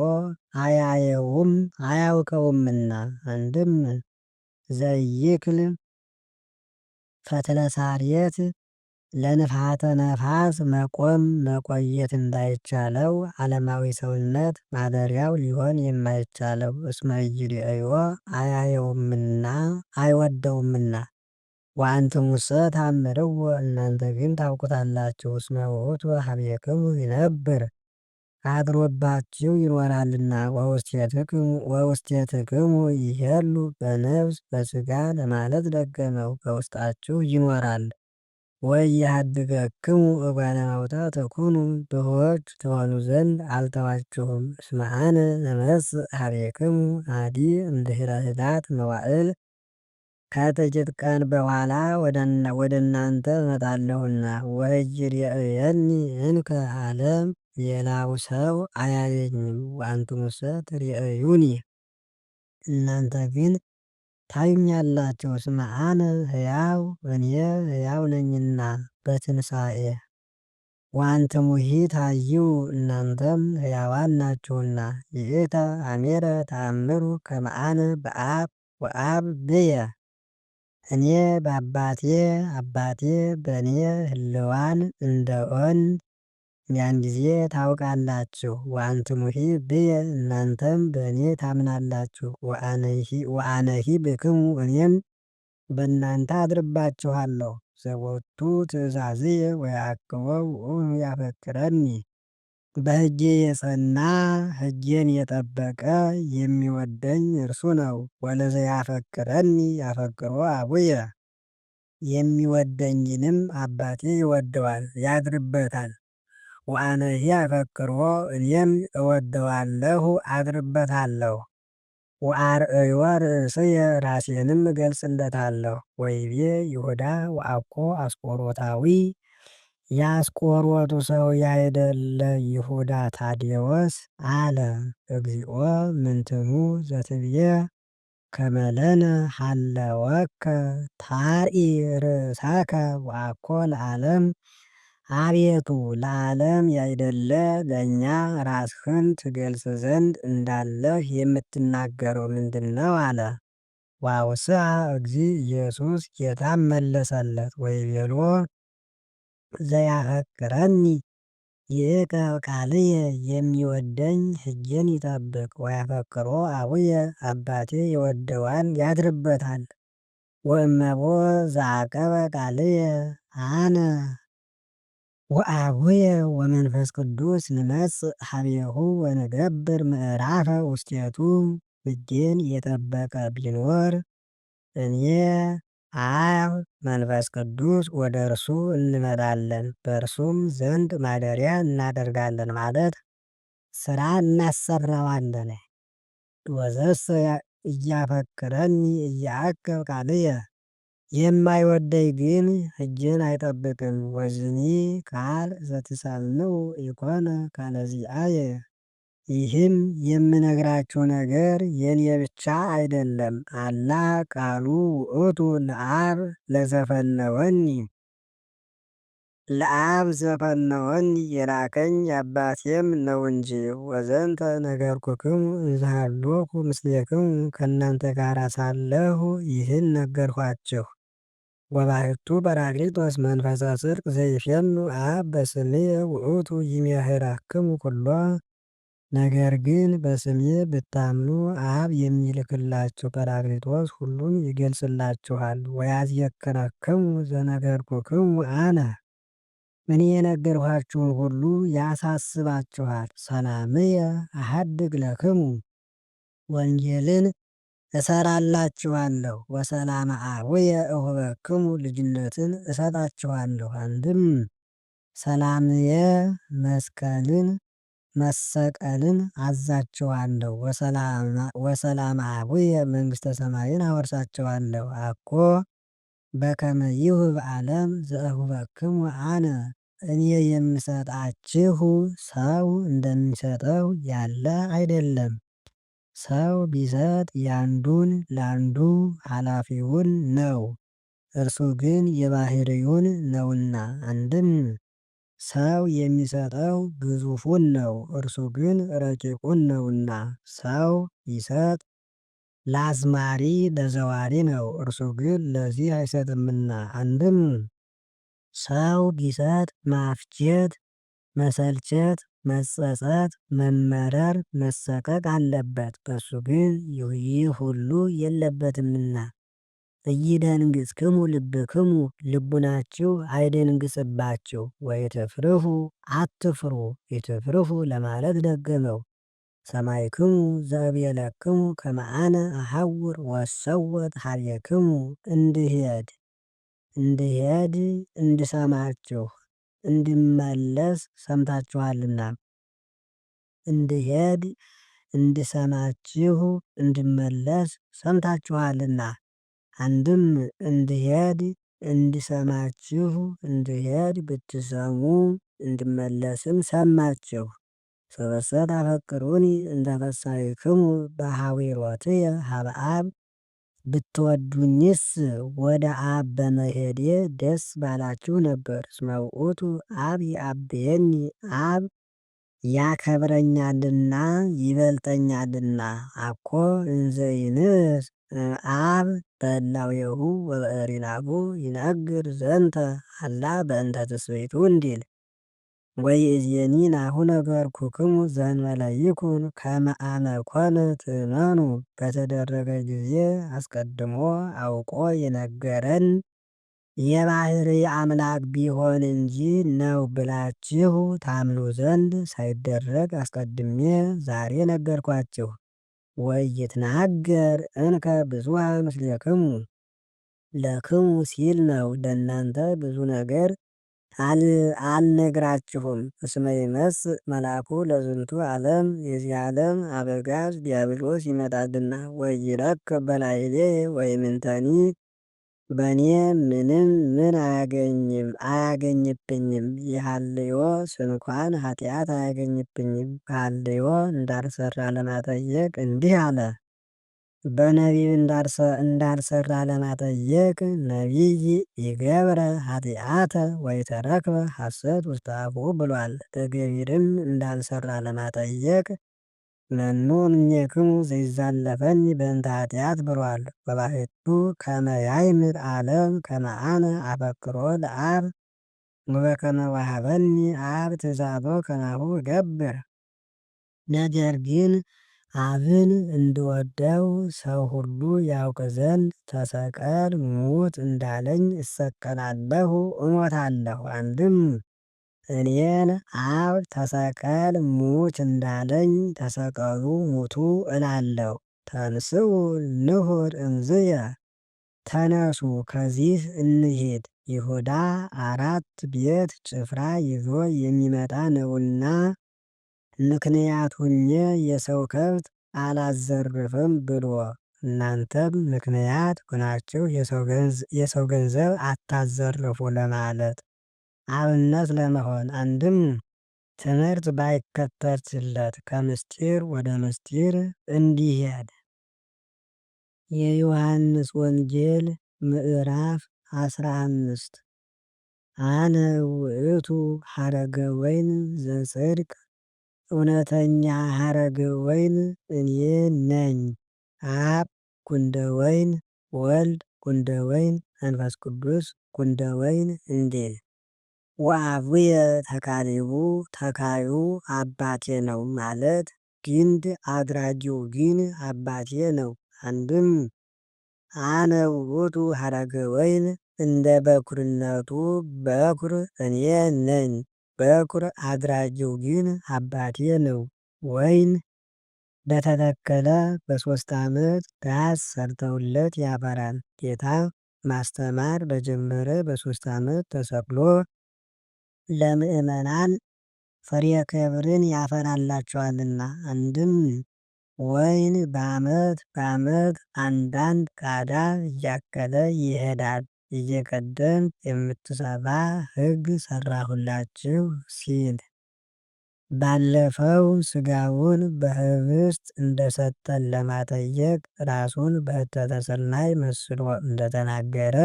አያየውም አያውቀውምና። አንድም ዘይክል ፈትለ ሳርየት ለንፋተ ነፋስ መቆም መቆየት እንዳይቻለው ዓለማዊ ሰውነት ማደሪያው ሊሆን የማይቻለው እስመ ኢይሬእዮ አያየውምና አይወደውምና። ወአንትሙሰ ተአምርዎ እናንተ ግን ታውቁታላችሁ። እስመ ውእቱ ኀቤክሙ ይነብር አድሮባችሁ ይኖራልና። ወውስቴትክሙ ይሄሉ በነፍስ በሥጋ ለማለት ደገመው በውስጣችሁ ይኖራል። ወኢያሃድገክሙ እጓለ እማውጣት ተኩኑ ድሆች ትሆኑ ዘንድ አልተዋችሁም። እስመ አነ እመጽእ ኀቤክሙ አዲ እምድኅረ ኅዳት መዋዕል ከጥቂት ቀን በኋላ ወደ እናንተ እመጣለሁና። ወኢይሬእየኒ እንከ ዓለም ሌላው ሰው አያየኝም። ወአንትሙሰ ትሬእዩኒ እናንተ ግን ታዩኛላችሁ። እስመ አነ ሕያው እኔ ሕያው ነኝና በትንሣኤ። ወአንትሙሂ ታዩ እናንተም ሕያዋን ናችሁና። ይእተ አሜረ ተአምሩ ከመ አነ በአብ ወአብ ብየ እኔ በአባቴ አባቴ በእኔ ህልዋን እንደሆን ያን ጊዜ ታውቃላችሁ። ወአንትሙሂ ብየ እናንተም በእኔ ታምናላችሁ። ወአነሂ ብክሙ እኔም በእናንተ አድርባችኋለሁ። ዘቦቱ ትእዛዝየ ወያዕቅቦ ውእቱ ያፈቅረኒ በሕጌ የጸና ሕጌን የጠበቀ የሚወደኝ እርሱ ነው። ወለዘያፈቅረኒ ያፈቅሮ አቡየ የሚወደኝንም አባቴ ይወደዋል ያድርበታል። ወአነሂ አፈቅሮ እኔም እወደዋለሁ አድርበታለሁ። ወአርእዮ ርእስየ ራሴንም እገልጽለታለሁ። ወይቤ ይሁዳ ወአኮ አስቆሮታዊ የአስቆሮቱ ሰው ያይደለ ይሁዳ ታዴዎስ አለ። እግዚኦ ምንትኑ ዘትብዬ ከመ ለነ ሀለወከ ታርኢ ርእሳከ ወአኮ ለዓለም። አቤቱ ለዓለም ያይደለ ለእኛ ራስህን ትገልጽ ዘንድ እንዳለህ የምትናገረው ምንድን ነው? አለ። ወአውስአ እግዚእ ኢየሱስ ጌታም መለሰለት ወይቤሎ ዘያፈቅረኒ ይእቀብ ቃልየ የሚወደኝ ሕጌን ይጠብቅ። ወያፈቅሮ አቡየ አባቴ ይወደዋል ያድርበታል። ወእመቦ ዘአቀበ ቃልየ አነ ወአቡየ ወመንፈስ ቅዱስ ንመጽእ ኀቤሁ ወንገብር ምዕራፈ ውስቴቱ። ሕጌን የጠበቀ ቢኖር እኔ አብ መንፈስ ቅዱስ ወደ እርሱ እንመጣለን በእርሱም ዘንድ ማደሪያ እናደርጋለን ማለት ስራ እናሰራዋለን። ወዘሰ እያፈቅረኒ እያዕቅብ ቃልየ የማይወደኝ ግን ሕጌን አይጠብቅም። ወዝኒ ቃል ዘትሰምዑ ኢኮነ ቃለ ዚአየ ይህም የምነግራችሁ ነገር የኔ ብቻ አይደለም፣ አላ ቃሉ ውእቱ ለአብ ለዘፈነወኒ ለአብ ዘፈነወኒ የላከኝ አባቴም ነው እንጂ። ወዘንተ ነገርኩክሙ እንዘ ሀሎኩ ምስሌክሙ ከእናንተ ጋር ሳለሁ ይህን ነገርኋችሁ። ወባሕቱ ጰራቅሊጦስ መንፈሰ ጽድቅ ዘይፌኑ አብ በስምየ ውእቱ ይሜህረክሙ ኩሎ። ነገር ግን በስሜ ብታምኑ አብ የሚልክላችሁ ጰራቅሊጦስ ሁሉን ይገልጽላችኋል። ወያዝየክረክሙ ዘነገርኩክሙ አነ እኔ የነገርኋችሁን ሁሉ ያሳስባችኋል። ሰላምየ አሐድግ ለክሙ ወንጌልን እሰራላችኋለሁ ወሰላመ አቡየ እሁበክሙ ልጅነትን እሰጣችኋለሁ። አንድም ሰላምየ መስቀልን መሰቀልን አዛችኋለሁ። ወሰላመ አቡየ መንግሥተ ሰማይን አወርሳችኋለሁ። አኮ በከመ ይሁብ ዓለም ዘእሁበክሙ አነ እኔ የምሰጣችሁ ሰው እንደሚሰጠው ያለ አይደለም። ሰው ቢሰጥ ያንዱን ለአንዱ ኃላፊውን ነው፣ እርሱ ግን የባሕርዩን ነውና። አንድም ሰው የሚሰጠው ግዙፉን ነው፣ እርሱ ግን ረቂቁን ነውና። ሰው ቢሰጥ ለአዝማሪ ለዘዋሪ ነው፣ እርሱ ግን ለዚህ አይሰጥምና። አንድም ሰው ቢሰጥ ማፍጀት፣ መሰልቸት፣ መጸጸት፣ መመረር፣ መሰቀቅ አለበት፣ በሱ ግን ይህ ሁሉ የለበትምና። ኢይደንግጽክሙ ልብክሙ ልቡናችሁ አይደንግጽባችሁ፣ ወኢትፍርሁ አትፍሩ ኢትፍርሁ ለማለት ደገመው። ሰማዕክሙ ዘእብየለክሙ ከመ አነ አሐውር ወሰወት ኀቤክሙ እንድሄድ እንድሰማችሁ እንድመለስ ሰምታችኋልና። እንድሄድ እንድሰማችሁ እንድመለስ ሰምታችኋልና። አንድም እንድሄድ እንድሰማችሁ እንድሄድ ብትሰሙ እንድመለስም ሰማችሁ። ሶበሰ ታፈቅሩኒ እንዘ ፈሳሕክሙ በኀዊሮትየ ኀበ አብ ብትወዱኝስ ወደ አብ በመሄዴ ደስ ባላችሁ ነበር። እስመ ውእቱ አብ ይዐብየኒ አብ ያከብረኛልና ይበልጠኛልና። አኮ እንዘ ይንስ አብ በእላዌሁ ወበእሪናሁ ይነግር ዘንተ አላ በእንተ ትስብእቱ እንዲል። ወይእዜኒ ናሁ ነገርኩክሙ ዘእንበለ ይኩን ከመ አመ ኮነ ትእመኑ። በተደረገ ጊዜ አስቀድሞ አውቆ የነገረን የባሕርይ አምላክ ቢሆን እንጂ ነው ብላችሁ ታምኑ ዘንድ ሳይደረግ አስቀድሜ ዛሬ ነገርኳችሁ። ወኢይትናገር እንከ ብዙኃ ምስሌክሙ ለክሙ ሲል ነው። ለእናንተ ብዙ ነገር አልነግራችሁም። እስመ ይመጽእ መልአኩ ለዝንቱ ዓለም የዚህ ዓለም አበጋዝ ዲያብሎስ ይመጣልና። ወኢይረክብ በላዕሌየ ወኢምንተኒ በእኔ ምንም ምን አያገኝብኝም። የሐልዮ ስንኳን ኃጢአት አያገኝብኝም። በሐልዮ እንዳልሰራ ለማጠየቅ እንዲህ አለ። በነቢብ እንዳልሰራ ለማጠየቅ ነቢይ ይገብረ ኃጢአተ ወይተረክበ ሐሰት ውስተ አፉ ብሏል። በገቢርም እንዳልሰራ ለማጠየቅ መኑ እምኔክሙ ዘይዛለፈኒ በእንተ ኃጢአት ብሏል። ወባሕቱ ከመ ያእምር ዓለም ከመ አነ አፈቅሮ ለአብ ወበከመ ወሀበኒ አብ ትእዛዞ ከማሁ እገብር። ነገር ግን አብን እንድወደው ሰው ሁሉ ያውቅ ዘንድ ተሰቀል ሙት እንዳለኝ እሰቀላለሁ እሞታለሁ። አንድም እኔን አብ ተሰቀል ሙት እንዳለኝ ተሰቀሉ ሙቱ እላለሁ። ተንሥኡ ንሑር እምዝየ ተነሱ ከዚህ እንሂድ። ይሁዳ 4 ቤት ጭፍራ ይዞ የሚመጣ ነውና ምክንያት ሁኜ የሰው ከብት አላዘርፍም ብሎ፣ እናንተም ምክንያት ሁናችሁ የሰው ገንዘብ አታዘርፉ ለማለት አብነት ለመሆን። አንድም ትምህርት ባይከተትለት ከምስጢር ወደ ምስጢር እንዲሄድ። የዮሐንስ ወንጌል ምዕራፍ 15 አነ ውእቱ ሐረገ ወይን ዘጽድቅ እውነተኛ ሐረገ ወይን እኔ ነኝ። አብ ጉንደ ወይን፣ ወልድ ጉንደ ወይን፣ መንፈስ ቅዱስ ጉንደ ወይን እንዲል። ወአቡየ ተካልቡ ተካዩ አባቴ ነው ማለት ግንድ አድራጊው ግን አባቴ ነው። አንድም አነ ውእቱ ሐረገ ወይን እንደ በኩርነቱ በኩር እኔ ነኝ። በኩር አድራጊው ግን አባቴ ነው። ወይን በተተከለ በ3 ዓመት ዳስ ሰርተውለት ያፈራል። ጌታ ማስተማር በጀመረ በ3 ዓመት ተሰቅሎ ለምእመናን ፍሬ ክብርን ያፈራላቸዋልና። አንድም ወይን በዓመት አንዳንድ ቃዳ እያከለ ይሄዳል። እየቀደምት የምትሰፋ ሕግ ሰራሁላችሁ ሲል ባለፈው ሥጋውን በኅብስት እንደሰጠን ለማጠየቅ ራሱን በሕተተ ሥርናይ መስሎ እንደተናገረ፣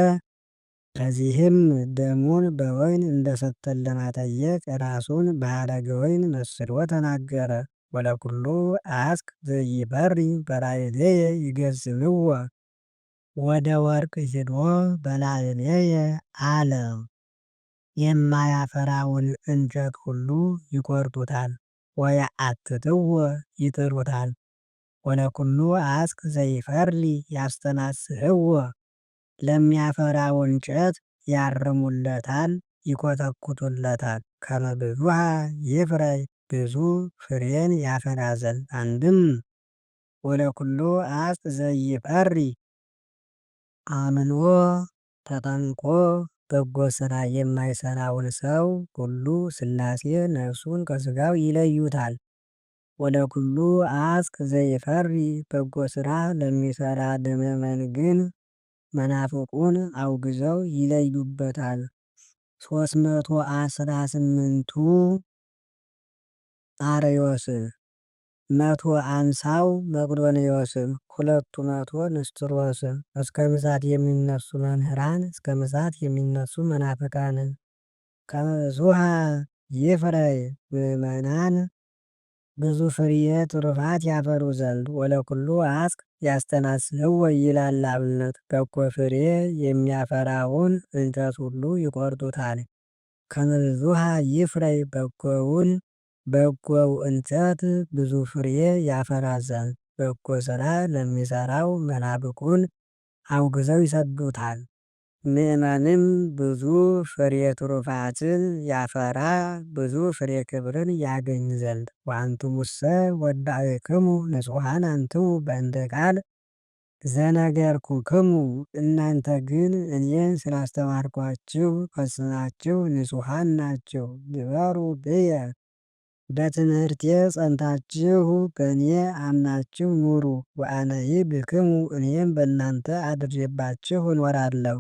ከዚህም ደሙን በወይን እንደሰጠን ለማጠየቅ ራሱን በሐረገ ወይን መስሎ ተናገረ። ወለኩሉ አስክ ዘይፈሪ በላዕሌየ ይገዝምዎ ወደ ወርቅ ሂዶ በላዕሌየ አለ። የማያፈራውን እንጨት ሁሉ ይቆርጡታል፣ ወየአትትዎ ይጥሉታል። ወለኩሉ አስክ ዘይፈሪ ያስተናስህዎ ለሚያፈራው እንጨት ያርሙለታል፣ ይኮተኩቱለታል። ከመ ብዙኃ ይፍረይ ብዙ ፍሬን ያፈራ ዘንድ። አንድም ወለኩሉ አስክ ዘይፈሪ አምኖ ተጠንቆ በጎ ሥራ የማይሰራውን ሰው ሁሉ ሥላሴ ነፍሱን ከሥጋው ይለዩታል። ወለኩሉ አስክ ዘይፈሪ በጎ ሥራ ለሚሰራ ምእመን ግን መናፍቁን አውግዘው ይለዩበታል። 318ቱ አርዮስን 150ው መቅዶንዮስን 200 ንስጥሮስን እስከ ምጽአት የሚነሱ መምህራን እስከ ምጽአት የሚነሱ መናፍቃንን ከመ ብዙኃ ይፍረይ ምእመናን ብዙ ፍሬ ትሩፋት ያፈሩ ዘንድ። ወለኩሉ አስክ ያስተናስህዎ ይላል አብነት። በጎ ፍሬ የሚያፈራውን እንጨት ሁሉ ይቆርጡታል። ከመ ብዙኃ ይፍረይ በጎው እንጨት ብዙ ፍሬ ያፈራ ዘንድ። በጎ ሥራ ለሚሰራው መናፍቁን አውግዘው ይሰዱታል። ምእመንም ብዙ ፍሬ ትሩፋትን ያፈራ ብዙ ፍሬ ክብርን ያገኝ ዘንድ። ወአንትሙሰ ወዳእክሙ ንጹሐን አንትሙ በእንተ ቃል ዘነገርኩክሙ። እናንተ ግን እኔን ስላስተማርኳችሁ ፈጽማችሁ ንጹሐን ናችሁ። ግበሩ ብየ በትምህርቴ ጸንታችሁ በእኔ አምናችሁ ኑሩ። ወአነሂ ብክሙ እኔም በእናንተ አድሬባችሁ እኖራለሁ።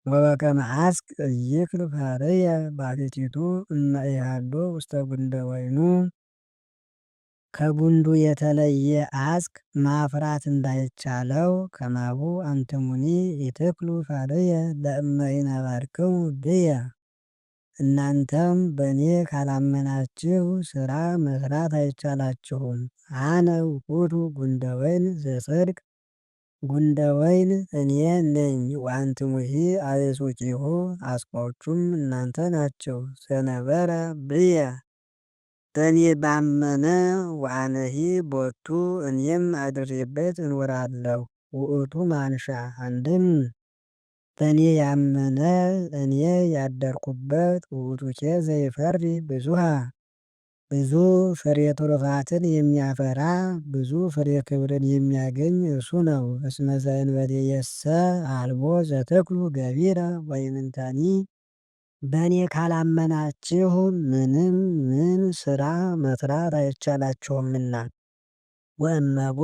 ወበከመ አስክ ኢይክል ፈርየ ባሕቲቱ እመ ኢሃሎ ውስተ ጉንደ ወይኑ። ከጉንዱ የተለየ አስክ ማፍራት እንዳይቻለው ከማሁ አንትሙኒ ኢትክሉ ፈርየ ለእመ ይነበርክሙ ብየ። እናንተም በእኔ ካላመናችሁ ሥራ መስራት አይቻላችሁም። አነ ውእቱ ጉንደ ወይን ዘጽድቅ ጉንደ ወይን እኔ ነኝ። ወአንትሙሂ አዕጹቂሁ አስቆቹም እናንተ ናቸው። ዘነበረ ብየ በእኔ ባመነ ወአነሂ ቦቱ እኔም አድሬበት እኖራለሁ። ውእቱ ማንሻ አንድም በእኔ ያመነ እኔ ያደርኩበት ውእቱኬ ዘይፈሪ ብዙኃ ብዙ ፍሬ ትሩፋትን የሚያፈራ ብዙ ፍሬ ክብርን የሚያገኝ እርሱ ነው። እስመ ዘእንበሌየሰ አልቦ ዘትክሉ ገቢረ ወይምንተኒ። በእኔ ካላመናችሁ ምንም ምን ሥራ መስራት አይቻላችሁምና። ወእመቦ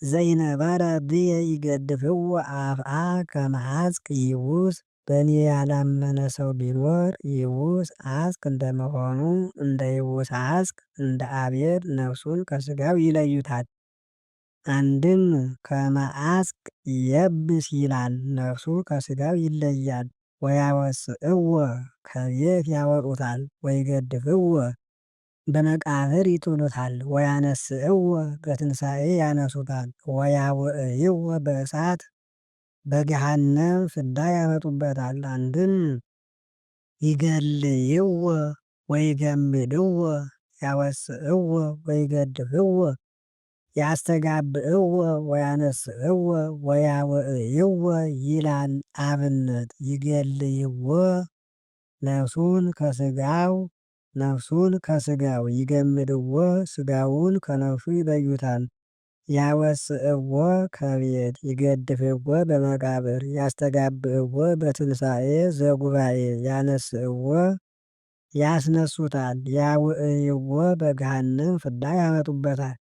ዘይነበረ ብየ ይገድፍዎ አፍአ ከመ አስክ ይውስ። በእኔ ያላመነ ሰው ቢኖር ይውስ አስክ እንደመሆኑ እንደ ይውስ አስክ እንደ አቤል ነፍሱን ከሥጋው ይለዩታል። አንድም ከመ አስክ ይየብስ ይላል፣ ነፍሱ ከሥጋው ይለያል። ወያወስእዎ ከቤት ያወጡታል። ወይገድፍዎ በመቃብር ይጥሉታል። ወያነስእዎ በትንሣኤ ያነሱታል። ወያውዕይዎ በእሳት በገሃነም ፍዳ ያመጡበታል። አንድም ይገልይዎ ወይገምድዎ ያወስእዎ ወይገድፍዎ ያስተጋብእዎ ወያነስእዎ ወያውዕይዎ ይላል አብነት። ይገልይዎ ነፍሱን ከሥጋው ነፍሱን ከሥጋው ይገምድዎ፣ ሥጋውን ከነፍሱ ይለዩታል። ያወስእዎ ከቤት ይገድፍዎ በመቃብር ያስተጋብእዎ በትንሣኤ ዘጉባኤ ያነስእዎ ያስነሱታል። ያውዕይዎ በገሃነም ፍዳ ያመጡበታል።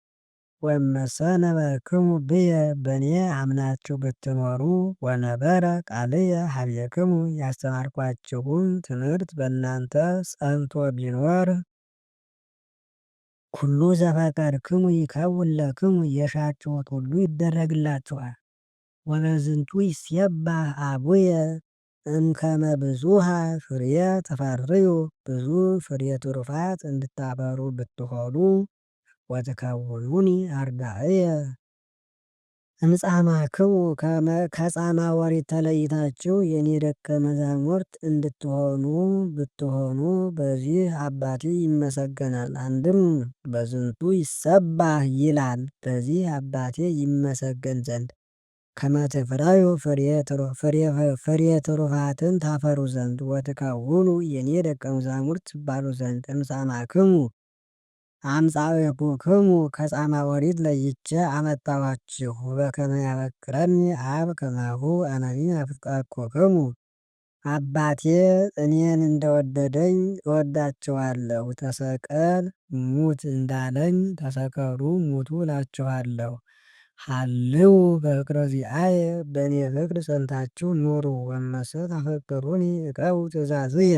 ወእመሰ ነበርክሙ ብየ በእኔ አምናችሁ ብትኖሩ ወነበረ ቃልየ ኀቤክሙ ያስተማርኳችሁም ትምህርት በእናንተ ጸንቶ ቢኖር ኩሉ ዘፈቀድክሙ ይከውን ለክሙ የሻችሁት ሁሉ ይደረግላችኋል። ወበዝንቱ ይሴባህ አቡየ እምከመ ብዙኃ ፍሬ ተፈርዩ ብዙ ፍሬ ትሩፋት እንድታፈሩ ብትሆኑ ወትከውኑኒ አርዳእየ እምጻማክሙ ከጻማ ኦሪት ተለይታችሁ የኔ ደቀ መዛሙርት ብትሆኑ በዚህ አባቴ ይመሰገናል። አንድም በዝንቱ ይሰባህ ይላል በዚህ አባቴ ይመሰገን ዘንድ ከመ ትፍረዩ ፍሬ ትሩፋትን ታፈሩ ዘንድ ወትከውኑ የኔ ደቀ መዛሙርት ትባሉ ዘንድ እምጻማክሙ አምጻእኩክሙ ከጻማ ኦሪት ለይቼ አመጣኋችሁ። በከመ ያፈቅረኒ አብ ከማሁ አነኒ አፍቅረክሙ አባቴ እኔን እንደወደደኝ እወዳችኋለሁ። ተሰቀል ሙት እንዳለኝ ተሰቀሉ ሙቱ እላችኋለሁ። ሀልው በፍቅረ ዚአየ በእኔ ፍቅር ጸንታችሁ ኑሩ። ወእመሰ ታፈቅሩኒ ዕቀቡ ትእዛዝየ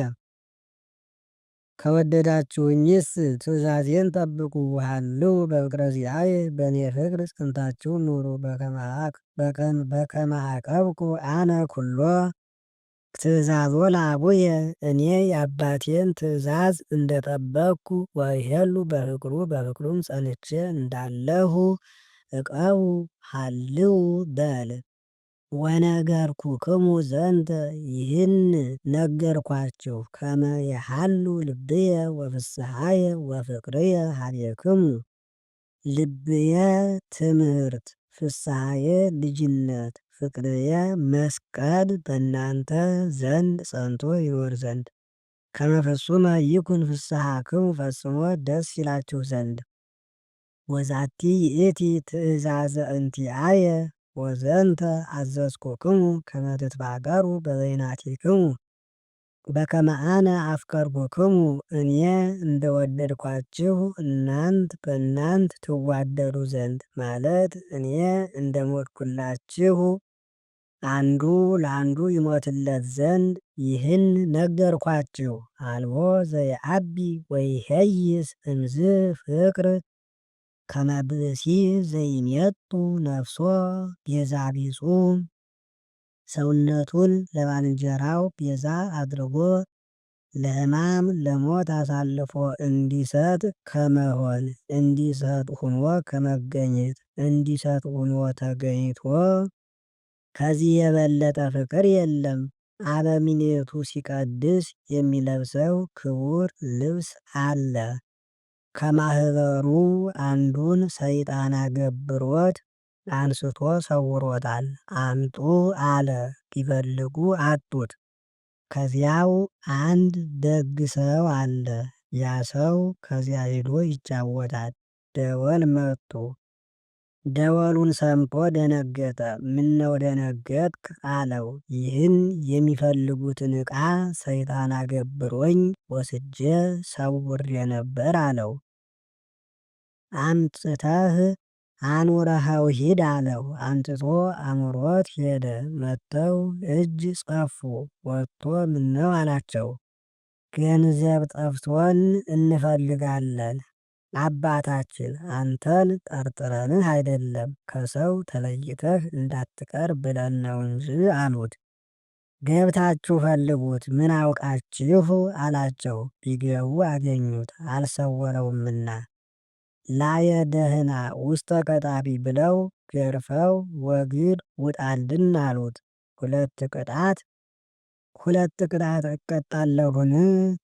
ከወደዳችሁኝስ ትእዛዜን ጠብቁ። ሀልው በፍቅረ ዚአየ በእኔ ፍቅር ጸንታችሁ ኑሩ። በከመ አቀብኩ አነ ኩሎ ትእዛዞ ለአቡየ እኔ የአባቴን ትእዛዝ እንደጠበቅኩ ወይሄሉ በፍቅሩም ጸንቼ እንዳለሁ ዕቀቡ ሀልው በል። ወነገርኩክሙ ዘንተ ይህን ነገርኳችሁ ከመ የሀሉ ልብየ ወፍስሐየ ወፍቅርየ ኀቤክሙ ልብየ ትምህርት ፍስሐየ ልጅነት ፍቅርየ መስቀል በእናንተ ዘንድ ጸንቶ ይኖር ዘንድ ከመ ፍጹመ ይኩን ፍስሐክሙ ፈጽሞ ደስ ይላችሁ ዘንድ። ወዛቲ ይእቲ ትእዛዘ እንቲአየ ወዘንተ አዘዝኩክሙ ከመ ትትፋቀሩ በበይናቲክሙ በከመ አነ አፍቀርኩክሙ እኔ እንደወደድኳችሁ እናንት በእናንት ትዋደዱ ዘንድ ማለት እኔ እንደሞትኩላችሁ አንዱ ለአንዱ ይሞትለት ዘንድ ይህን ነገርኳችሁ። አልቦ ዘየዐቢ ወይሄይስ እምዝ ፍቅር ከመ ብእሲ ዘይሜጡ ነፍሶ ቤዛ ቢጹ ሰውነቱን ለባልንጀራው ቤዛ አድርጎ ለሕማም ለሞት አሳልፎ እንዲሰጥ ከመሆን እንዲሰጥ ሁኖ ከመገኘት እንዲሰጥ ሁኖ ተገኝቶ ከዚህ የበለጠ ፍቅር የለም። አበምኔቱ ሲቀድስ የሚለብሰው ክቡር ልብስ አለ። ከማህበሩ አንዱን ሰይጣን አገብሮት አንስቶ ሰውሮታል። አምጡ አለ፣ ቢፈልጉ አጡት። ከዚያው አንድ ደግ ሰው አለ። ያ ሰው ከዚያ ሄዶ ይጫወታል። ደወል መጡ። ደወሉን ሰምቶ ደነገጠ። ምነው ደነገጥክ አለው። ይህን የሚፈልጉትን ዕቃ ሰይጣን አገብሮኝ ወስጄ ሰውሬ ነበር አለው። አምጥተህ አኑረኸው ሂድ አለው። አምጥቶ አኑሮት ሄደ። መጥተው እጅ ጸፉ። ወጥቶ ምነው አላቸው። ገንዘብ ጠፍቶን እንፈልጋለን። አባታችን አንተን ጠርጥረንህ አይደለም ከሰው ተለይተህ እንዳትቀር ብለን ነው እንጂ አሉት። ገብታችሁ ፈልጉት ምን አውቃችሁ አላቸው። ቢገቡ አገኙት፣ አልሰወረውምና። ላየ ደህና ውስተ ቀጣፊ ብለው ገርፈው ወግድ ውጣልን አሉት። ሁለት ቅጣት እቀጣለሁን?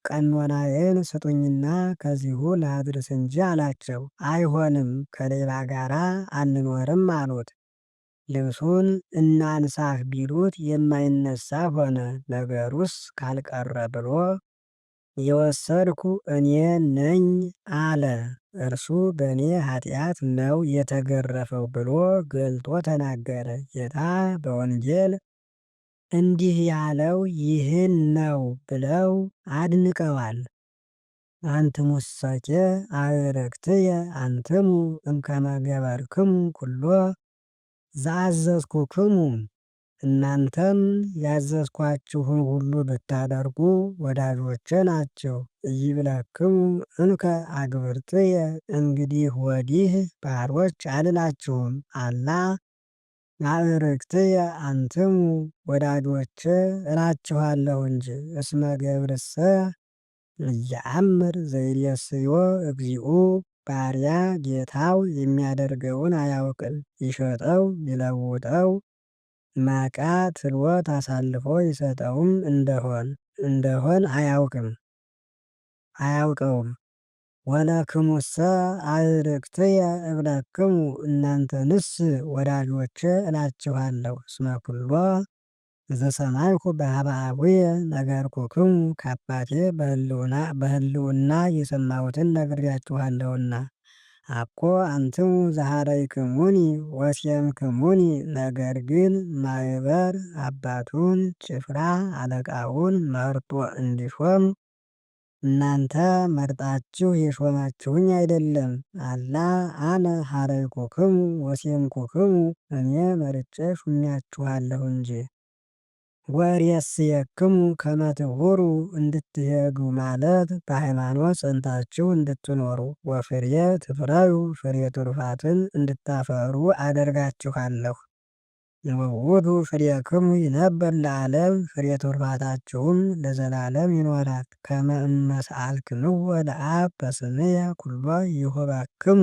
ቀኖናዬን ስጡኝና ከዚሁ ላድርስ እንጂ አላቸው። አይሆንም ከሌላ ጋራ አንኖርም አሉት። ልብሱን እናንሳህ ቢሉት የማይነሳ ሆነ። ነገሩስ ካልቀረ ብሎ የወሰድኩ እኔ ነኝ አለ። እርሱ በእኔ ኃጢአት ነው የተገረፈው ብሎ ገልጦ ተናገረ። ጌታ በወንጌል እንዲህ ያለው ይህን ነው ብለው አድንቀዋል። አንትሙሰኬ አዕርክትየ አንትሙ እምከመ ገበርክሙ ኩሎ ዘአዘዝኩክሙ። እናንተም ያዘዝኳችሁን ሁሉ ብታደርጉ ወዳጆቼ ናቸው። ኢይብለክሙ እንከ አግብርትየ፣ እንግዲህ ወዲህ ባሮች አልላችሁም። አላ አዕርክትየ አንትሙ፣ ወዳጆቼ እላችኋለሁ እንጂ። እስመ ገብርሰ ኢየአምር ዘይሬስዮ እግዚኡ፣ ባሪያ ጌታው የሚያደርገውን አያውቅም። ይሸጠው ይለውጠው መቃ ትልወት አሳልፎ ይሰጠውም እንደሆን አያውቀውም። ወለክሙሰ አዕርክትየ እብለክሙ፣ እናንተንስ ወዳጆቼ እላችኋለሁ። እስመ ኩሎ ዘሰማይኩ በኀበ አቡየ ነገርኩክሙ፣ ከአባቴ በህልውና የሰማሁትን ነግሬያችኋለሁና። አኮ አንትሙ ዘኀረይክሙኒ ወሴምክሙኒ፣ ነገር ግን ማኅበር አባቱን ጭፍራ አለቃውን መርጦ እንዲሾም እናንተ መርጣችሁ የሾማችሁኝ አይደለም። አላ አነ ኀረይኩክሙ ወሴምኩክሙ፣ እኔ መርጬ ሹሜያችኋለሁ እንጂ። ወሬስየክሙ ከመ ትሁሩ፣ እንድትሄዱ ማለት በሃይማኖት ጸንታችሁ እንድትኖሩ። ወፍሬ ትፍረዩ፣ ፍሬ ትሩፋትን እንድታፈሩ አደርጋችኋለሁ። ወውእቱ ፍሬክሙ ይነብር ለዓለም፣ ፍሬ ትሩፋታችሁም ለዘላለም ይኖራል። ከመ እመ ሰአልክምዎ ለአብ በስምየ ኩሎ ይሁበክሙ።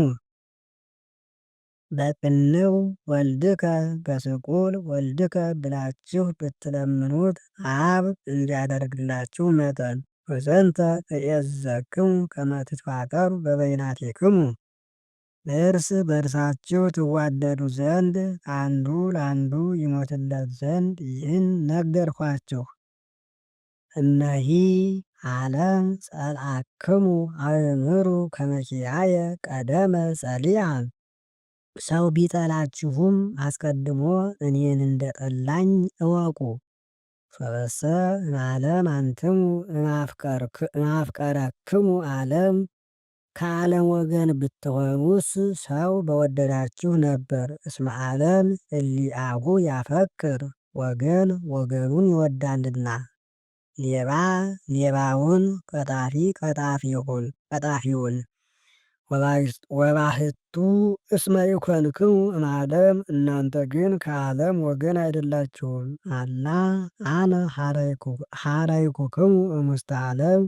በቅንው ወልድከ በስቁል ወልድከ ብላችሁ ብትለምኑት አብ እንዲያደርግላችሁ መጠን። ወዘንተ እዔዝዘክሙ ከመ ትትፋቀሩ በበይናቲክሙ፣ እርስ በእርሳችሁ ትዋደዱ ዘንድ አንዱ ለአንዱ ይሞትለት ዘንድ ይህን ነገርኋችሁ። እነሂ ዓለም ጸልአክሙ አእምሩ ከመ ኪያየ ቀደመ ጸሊአ። ሰው ቢጠላችሁም አስቀድሞ እኔን እንደጠላኝ እወቁ። ፈበሰ እምዓለም አንትሙ እምአፍቀረክሙ ዓለም፣ ከዓለም ወገን ብትሆኑስ ሰው በወደዳችሁ ነበር። እስመ ዓለም እሊአሁ ያፈቅር፣ ወገን ወገኑን ይወዳልና። ሌባ ሌባውን፣ ቀጣፊ ቀጣፊውን። ወባሕቱ እስመ ኢኮንክሙ እምዓለም፣ እናንተ ግን ከዓለም ወገን አይደላችሁም። አላ አነ ኀረይኩክሙ እሙስተ ዓለም፣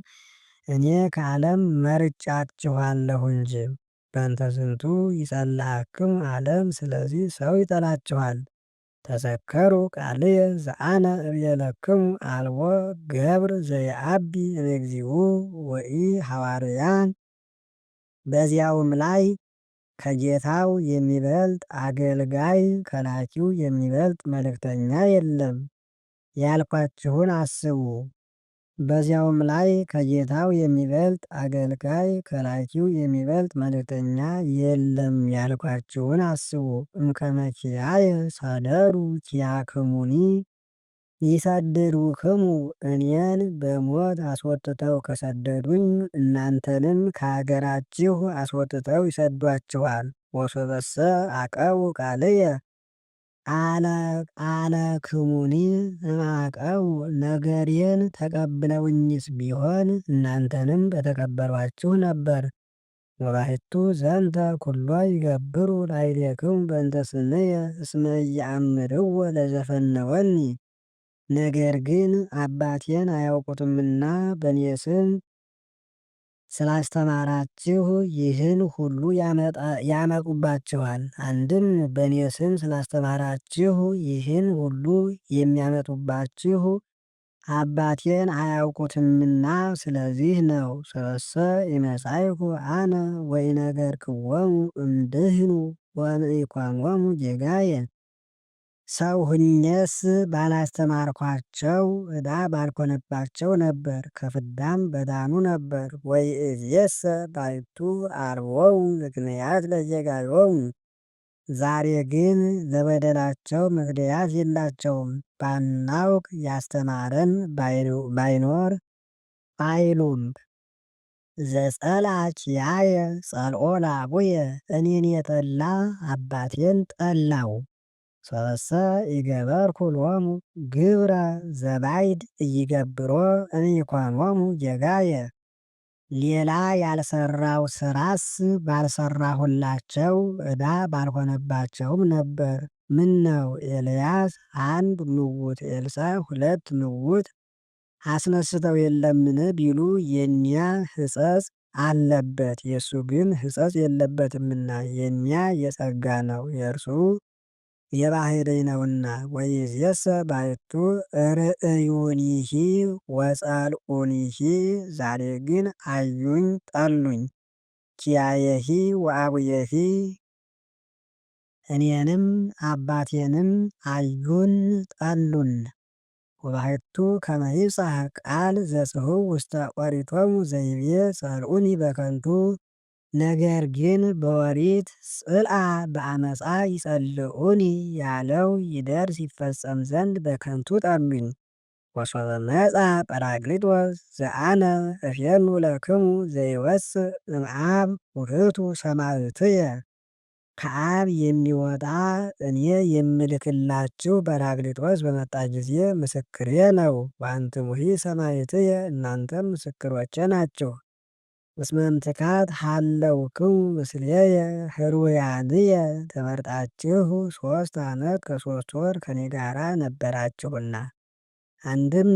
እኔ ከዓለም መርጫችኋለሁ እንጂ። በእንተ ዝንቱ ይጸልአክሙ ዓለም፣ ስለዚህ ሰው ይጠላችኋል። ተዘከሩ ቃልየ ዘአነ እቤለክሙ፣ አልቦ ገብር ዘየዐቢ እምእግዚኡ ወኢሐዋርያ። በዚያውም ላይ ከጌታው የሚበልጥ አገልጋይ ከላኪው የሚበልጥ መልእክተኛ የለም ያልኳችሁን አስቡ። በዚያውም ላይ ከጌታው የሚበልጥ አገልጋይ ከላኪው የሚበልጥ መልእክተኛ የለም ያልኳችሁን አስቡ። እምከመ ኪያየ ሰደዱ ኪያክሙኒ ይሰድዱክሙ፣ እኔን በሞት አስወጥተው ከሰደዱኝ እናንተንም ከአገራችሁ አስወጥተው ይሰዷችኋል። ወሶበሰ አቀቡ ቃልየ አለክሙኒ እምአቀቡ፣ ነገሬን ተቀብለውኝስ ቢሆን እናንተንም በተቀበሏችሁ ነበር። ወባሕቱ ዘንተ ኩሎ ይገብሩ ላዕሌክሙ በእንተ ስምየ እስመ ኢየአምርዎ ለዘፈነወኒ። ነገር ግን አባቴን አያውቁትምና በእኔ ስም ስላስተማራችሁ ይህን ሁሉ ያመጡባችኋል። አንድም በእኔ ስም ስላስተማራችሁ ይህን ሁሉ የሚያመጡባችሁ አባቴን አያውቁትምና ስለዚህ ነው። ሰበሰ ኢመጻእኩ አነ ወኢነገርክዎሙ እምድኅኑ ወእምኢኮንዎሙ ጌጋየ። ሰው ሁኜስ ባላስተማርኳቸው ዕዳ ባልኮነባቸው ነበር፣ ከፍዳም በዳኑ ነበር። ወይእዜሰ ባሕቱ አልቦሙ ምክንያት ለጌጋዮሙ። ዛሬ ግን ለበደላቸው ምክንያት የላቸውም። ባናውቅ ያስተማረን ባይኖር አይሉም። ዘጸልዐ ኪያየ ጸልኦ ለአቡየ። እኔን የጠላ አባቴን ጠላው። ሰበሰ ኢገበርኩ ሎሙ ግብረ ዘባይድ ኢይገብሮ እምይኮኖሙ ጌጋየ። ሌላ ያልሰራው ስራስ ባልሰራሁላቸው ዕዳ ባልሆነባቸውም ነበር። ምነው ኤልያስ አንድ ምውት ኤልሳዕ ሁለት ምውት አስነስተው የለምን ቢሉ የእኛ ሕጸጽ አለበት፣ የእሱ ግን ሕጸጽ የለበትምና። የእኛ የጸጋ ነው፣ የእርሱ የባሕርይ ነውና። ወይእዜሰ ባሕቱ ርእዩኒሂ ወጸልኡኒሂ። ዛሬ ግን አዩኝ ጠሉኝ። ኪያየሂ ወአቡየሂ። እኔንም አባቴንም አዩን ጠሉን። ወባሕቱ ከመ ይብጽሕ ቃል ዘጽሕው ውስተ ኦሪቶሙ ዘይቤ ጸልኡኒ በከንቱ። ነገር ግን በኦሪት ጽልአ በአመፃ ይጸልኡኒ ያለው ይደርስ ይፈጸም ዘንድ በከንቱ ጠሉኝ። ወሶበ መጻ ጰራቅሊጦስ ዘአነ እፌኑ ለክሙ ዘይወፅእ እምአብ ውእቱ ሰማዕትየ። ከአብ የሚወጣ እኔ የምልክላችሁ ጰራቅሊጦስ በመጣ ጊዜ ምስክሬ ነው። ወአንትሙሂ ሰማዕትየ፣ እናንተም ምስክሮቼ ናቸው። እስመ እምትካት ሀለውክሙ ምስሌየ ኅሩያንየ። ተመርጣችሁ 3 ዓመት ከ3 ወር ከኔ ጋራ ነበራችሁና። አንድም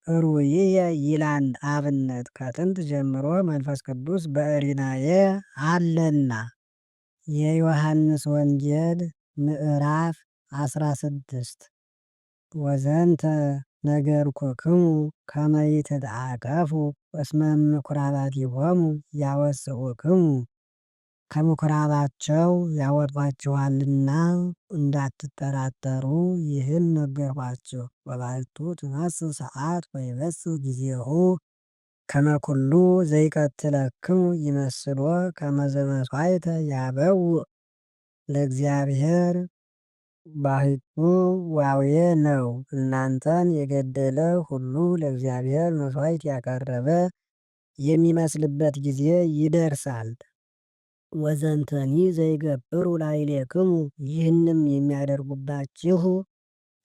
ኅሩይየ ይላል አብነት፣ ከጥንት ጀምሮ መንፈስ ቅዱስ በዕሪናዬ አለና። የዮሐንስ ወንጌል ምዕራፍ 16 ወዘንተ ነገርኩክሙ ከመ ይትድአቀፉ እስመ እምኩራባቲሆሙ ያወፅኡክሙ። ከምኩራባቸው ያወጧችኋልና እንዳትጠራጠሩ ይህን ነገርኋችሁ። ወባሕቱ ትመጽእ ሰዓት ወይበጽሕ ጊዜሁ ከመ ኩሉ ዘይቀትለክሙ ይመስሎ ከመ ዘመሥዋዕተ ያበውእ ለእግዚአብሔር። ባሕቱ ዋዌ ነው። እናንተን የገደለ ሁሉ ለእግዚአብሔር መሥዋዕት ያቀረበ የሚመስልበት ጊዜ ይደርሳል። ወዘንተኒ ዘይገብሩ ላዕሌክሙ። ይህንም የሚያደርጉባችሁ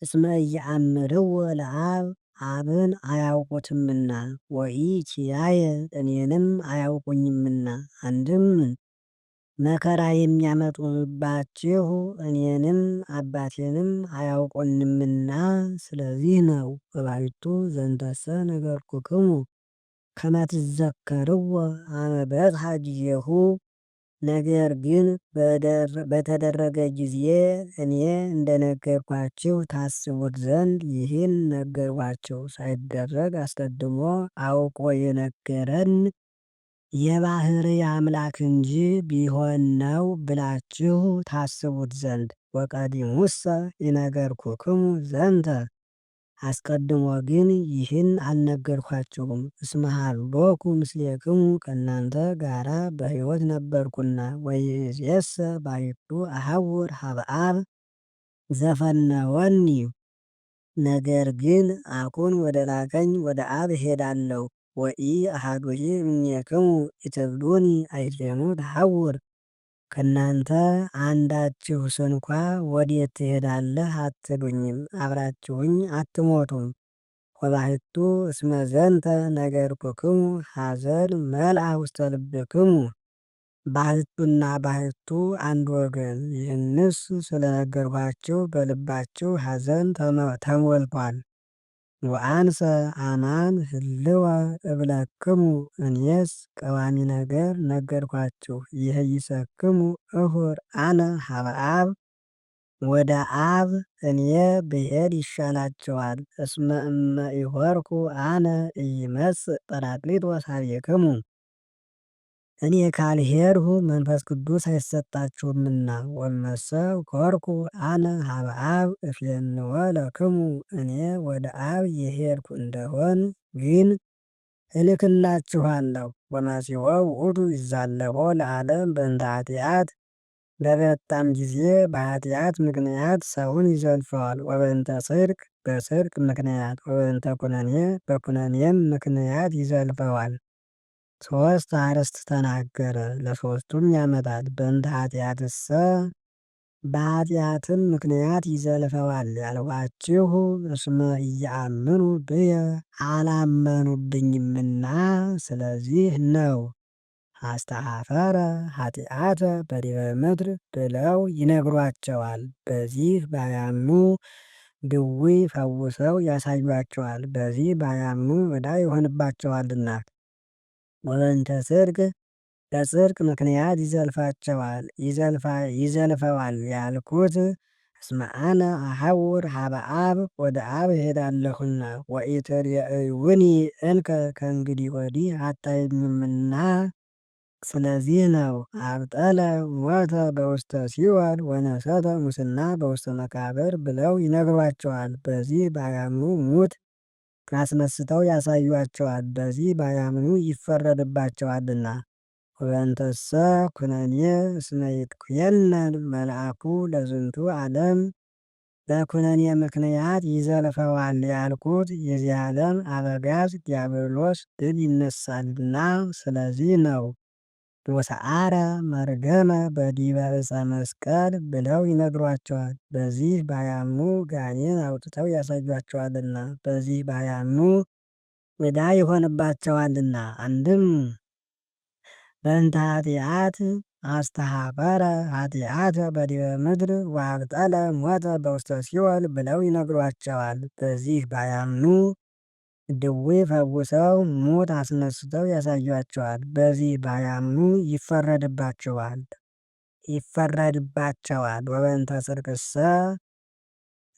እስመ ኢየአምርዎ ለአብ፣ አብን አያውቁትምና። ወኢኪያየ፣ እኔንም አያውቁኝምና። አንድም መከራ የሚያመጡባችሁ እኔንም አባቴንም አያውቁንምና ስለዚህ ነው። ወባሕቱ ዘንተሰ ነገርኩክሙ ከመ ትዘከርዎ አመ በጽሐ ጊዜሁ። ነገር ግን በተደረገ ጊዜ እኔ እንደነገርኳችሁ ታስቡት ዘንድ ይህን ነገርኳችሁ። ሳይደረግ አስቀድሞ አውቆ የነገረን የባሕርይ አምላክ እንጂ ቢሆን ነው ብላችሁ ታስቡት ዘንድ። ወቀዲሙሰ ይነገርኩክሙ ዘንተ፣ አስቀድሞ ግን ይህን አልነገርኳችሁም። እስመ ሀሎኩ ምስሌክሙ፣ ከእናንተ ጋራ በሕይወት ነበርኩና። ወይእዜሰ ባሕቱ አሐውር ኀበ አብ ዘፈነወኒ። ነገር ግን አኩን ወደ ላከኝ ወደ አብ እሄዳለሁ። ወኢአሐዱሂ እምኔክሙ ኢትብሉኒ አይቴኑ ተሐውር። ከእናንተ አንዳችሁ ስንኳ ወዴት ትሄዳለህ አትሉኝም፣ አብራችሁኝ አትሞቱም። ወባሕቱ እስመ ዘንተ ነገርኩክሙ ሐዘን መልአ ውስተ ልብክሙ። ባሕቱና ባሕቱ አንድ ወገን። ይህንስ ስለነገርኳችሁ በልባችሁ ሐዘን ተሞልቷል። ወአንሰ አማን ህልወ እብለክሙ፣ እኔስ ቀዋሚ ነገር ነገርኳችሁ። ይህይሰክሙ እሁር አነ ኀበ አብ፣ ወደ አብ እኔ ብሄድ ይሻላቸዋል። እስመ እመ ኢሖርኩ አነ ኢይመጽእ ጰራቅሊጦስ ኀቤክሙ። እኔ ካልሄድሁ መንፈስ ቅዱስ አይሰጣችሁምና። ወመሰ ኮርኩ አነ ሀበ አብ እፌንዎ ለክሙ። እኔ ወደ አብ የሄድኩ እንደሆን ግን እልክላችኋለሁ። ወመሲሖ ውእቱ ይዛለፎ ለዓለም በእንተ ኃጢአት። በመጣም ጊዜ በኃጢአት ምክንያት ሰውን ይዘልፈዋል። ወበእንተ ጽድቅ በጽድቅ ምክንያት። ወበእንተ ኩነኔ በኩነኔም ምክንያት ይዘልፈዋል። ሶስት አርዕስት ተናገረ፣ ለሶስቱም ያመጣል። በእንተ ኃጢአትሰ በኃጢአትም ምክንያት ይዘልፈዋል ያልኋችሁ እስመ ኢየአምኑ ብየ አላመኑብኝምና ስለዚህ ነው። አስተሐፈረ ኃጢአተ በዲበ ምድር ብለው ይነግሯቸዋል። በዚህ ባያምኑ ድውይ ፈውሰው ያሳዩአቸዋል። በዚህ ባያምኑ ዕዳ ይሆንባቸዋልና። ወበእንተ ጽድቅ በጽድቅ ምክንያት ይዘልፈዋል ያልኩት እስመ አነ አሐውር ሀበ አብ ወደ አብ እሄዳለሁና። ወኢትሬእዩኒ እንከ ከእንግዲህ ወዲህ አታዩኝምና ስለዚህ ነው። አብጠለ ሞተ በውስተ ሲኦል ወነሰተ ሙስና በውስተ መቃብር ብለው ይነግሯቸዋል። በዚህ ባያምኑ ሙት አስነስተው ያሳዩአቸዋል። በዚህ ባያምኑ ይፈረድባቸዋልና። ወበእንተሰ ኩነኔ እስመ ይትኩየነን መልአኩ ለዝንቱ ዓለም። በኩነኔ ምክንያት ይዘልፈዋል ያልኩት የዚህ ዓለም አበጋዝ ዲያብሎስ ድል ይነሳልና ስለዚህ ነው። ወሰአረ መርገመ በዲበ ዕፀ መስቀል ብለው ይነግሯቸዋል። በዚህ ባያምኑ ጋኔን አውጥተው ያሳዩአቸዋልና። በዚህ ባያምኑ ዕዳ ይሆንባቸዋልና። አንድም በእንተ ኃጢአት አስተሐፈረ ኃጢአተ በዲበ ምድር ወአብጠለ ሞተ በውስተ ሲኦል ብለው ይነግሯቸዋል። በዚህ ባያምኑ ድውይ ፈውሰው ሙት አስነስተው ያሳዩአቸዋል። በዚህ ባያምኑ ይፈረድባቸዋል። ወበእንተ ጽድቅሰ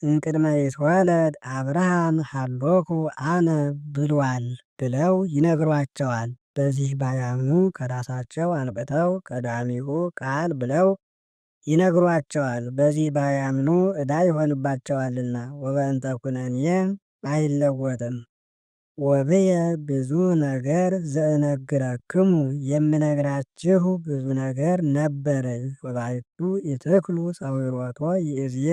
እምቅድመ ይትወለድ አብርሃም ሀሎኩ አነ ብሏል ብለው ይነግሯቸዋል። በዚህ ባያምኑ ከራሳቸው አንቅተው ቀዳሚሁ ቃል ብለው ይነግሯቸዋል። በዚህ ባያምኑ ዕዳ ይሆንባቸዋልና። ወበእንተ ኩነኔ አይለወጥም። ወብየ ብዙ ነገር ዘእነግረክሙ የምነግራችሁ ብዙ ነገር ነበረኝ። ወባሕቱ ኢትክሉ ጸዊሮቶ ይእዝየ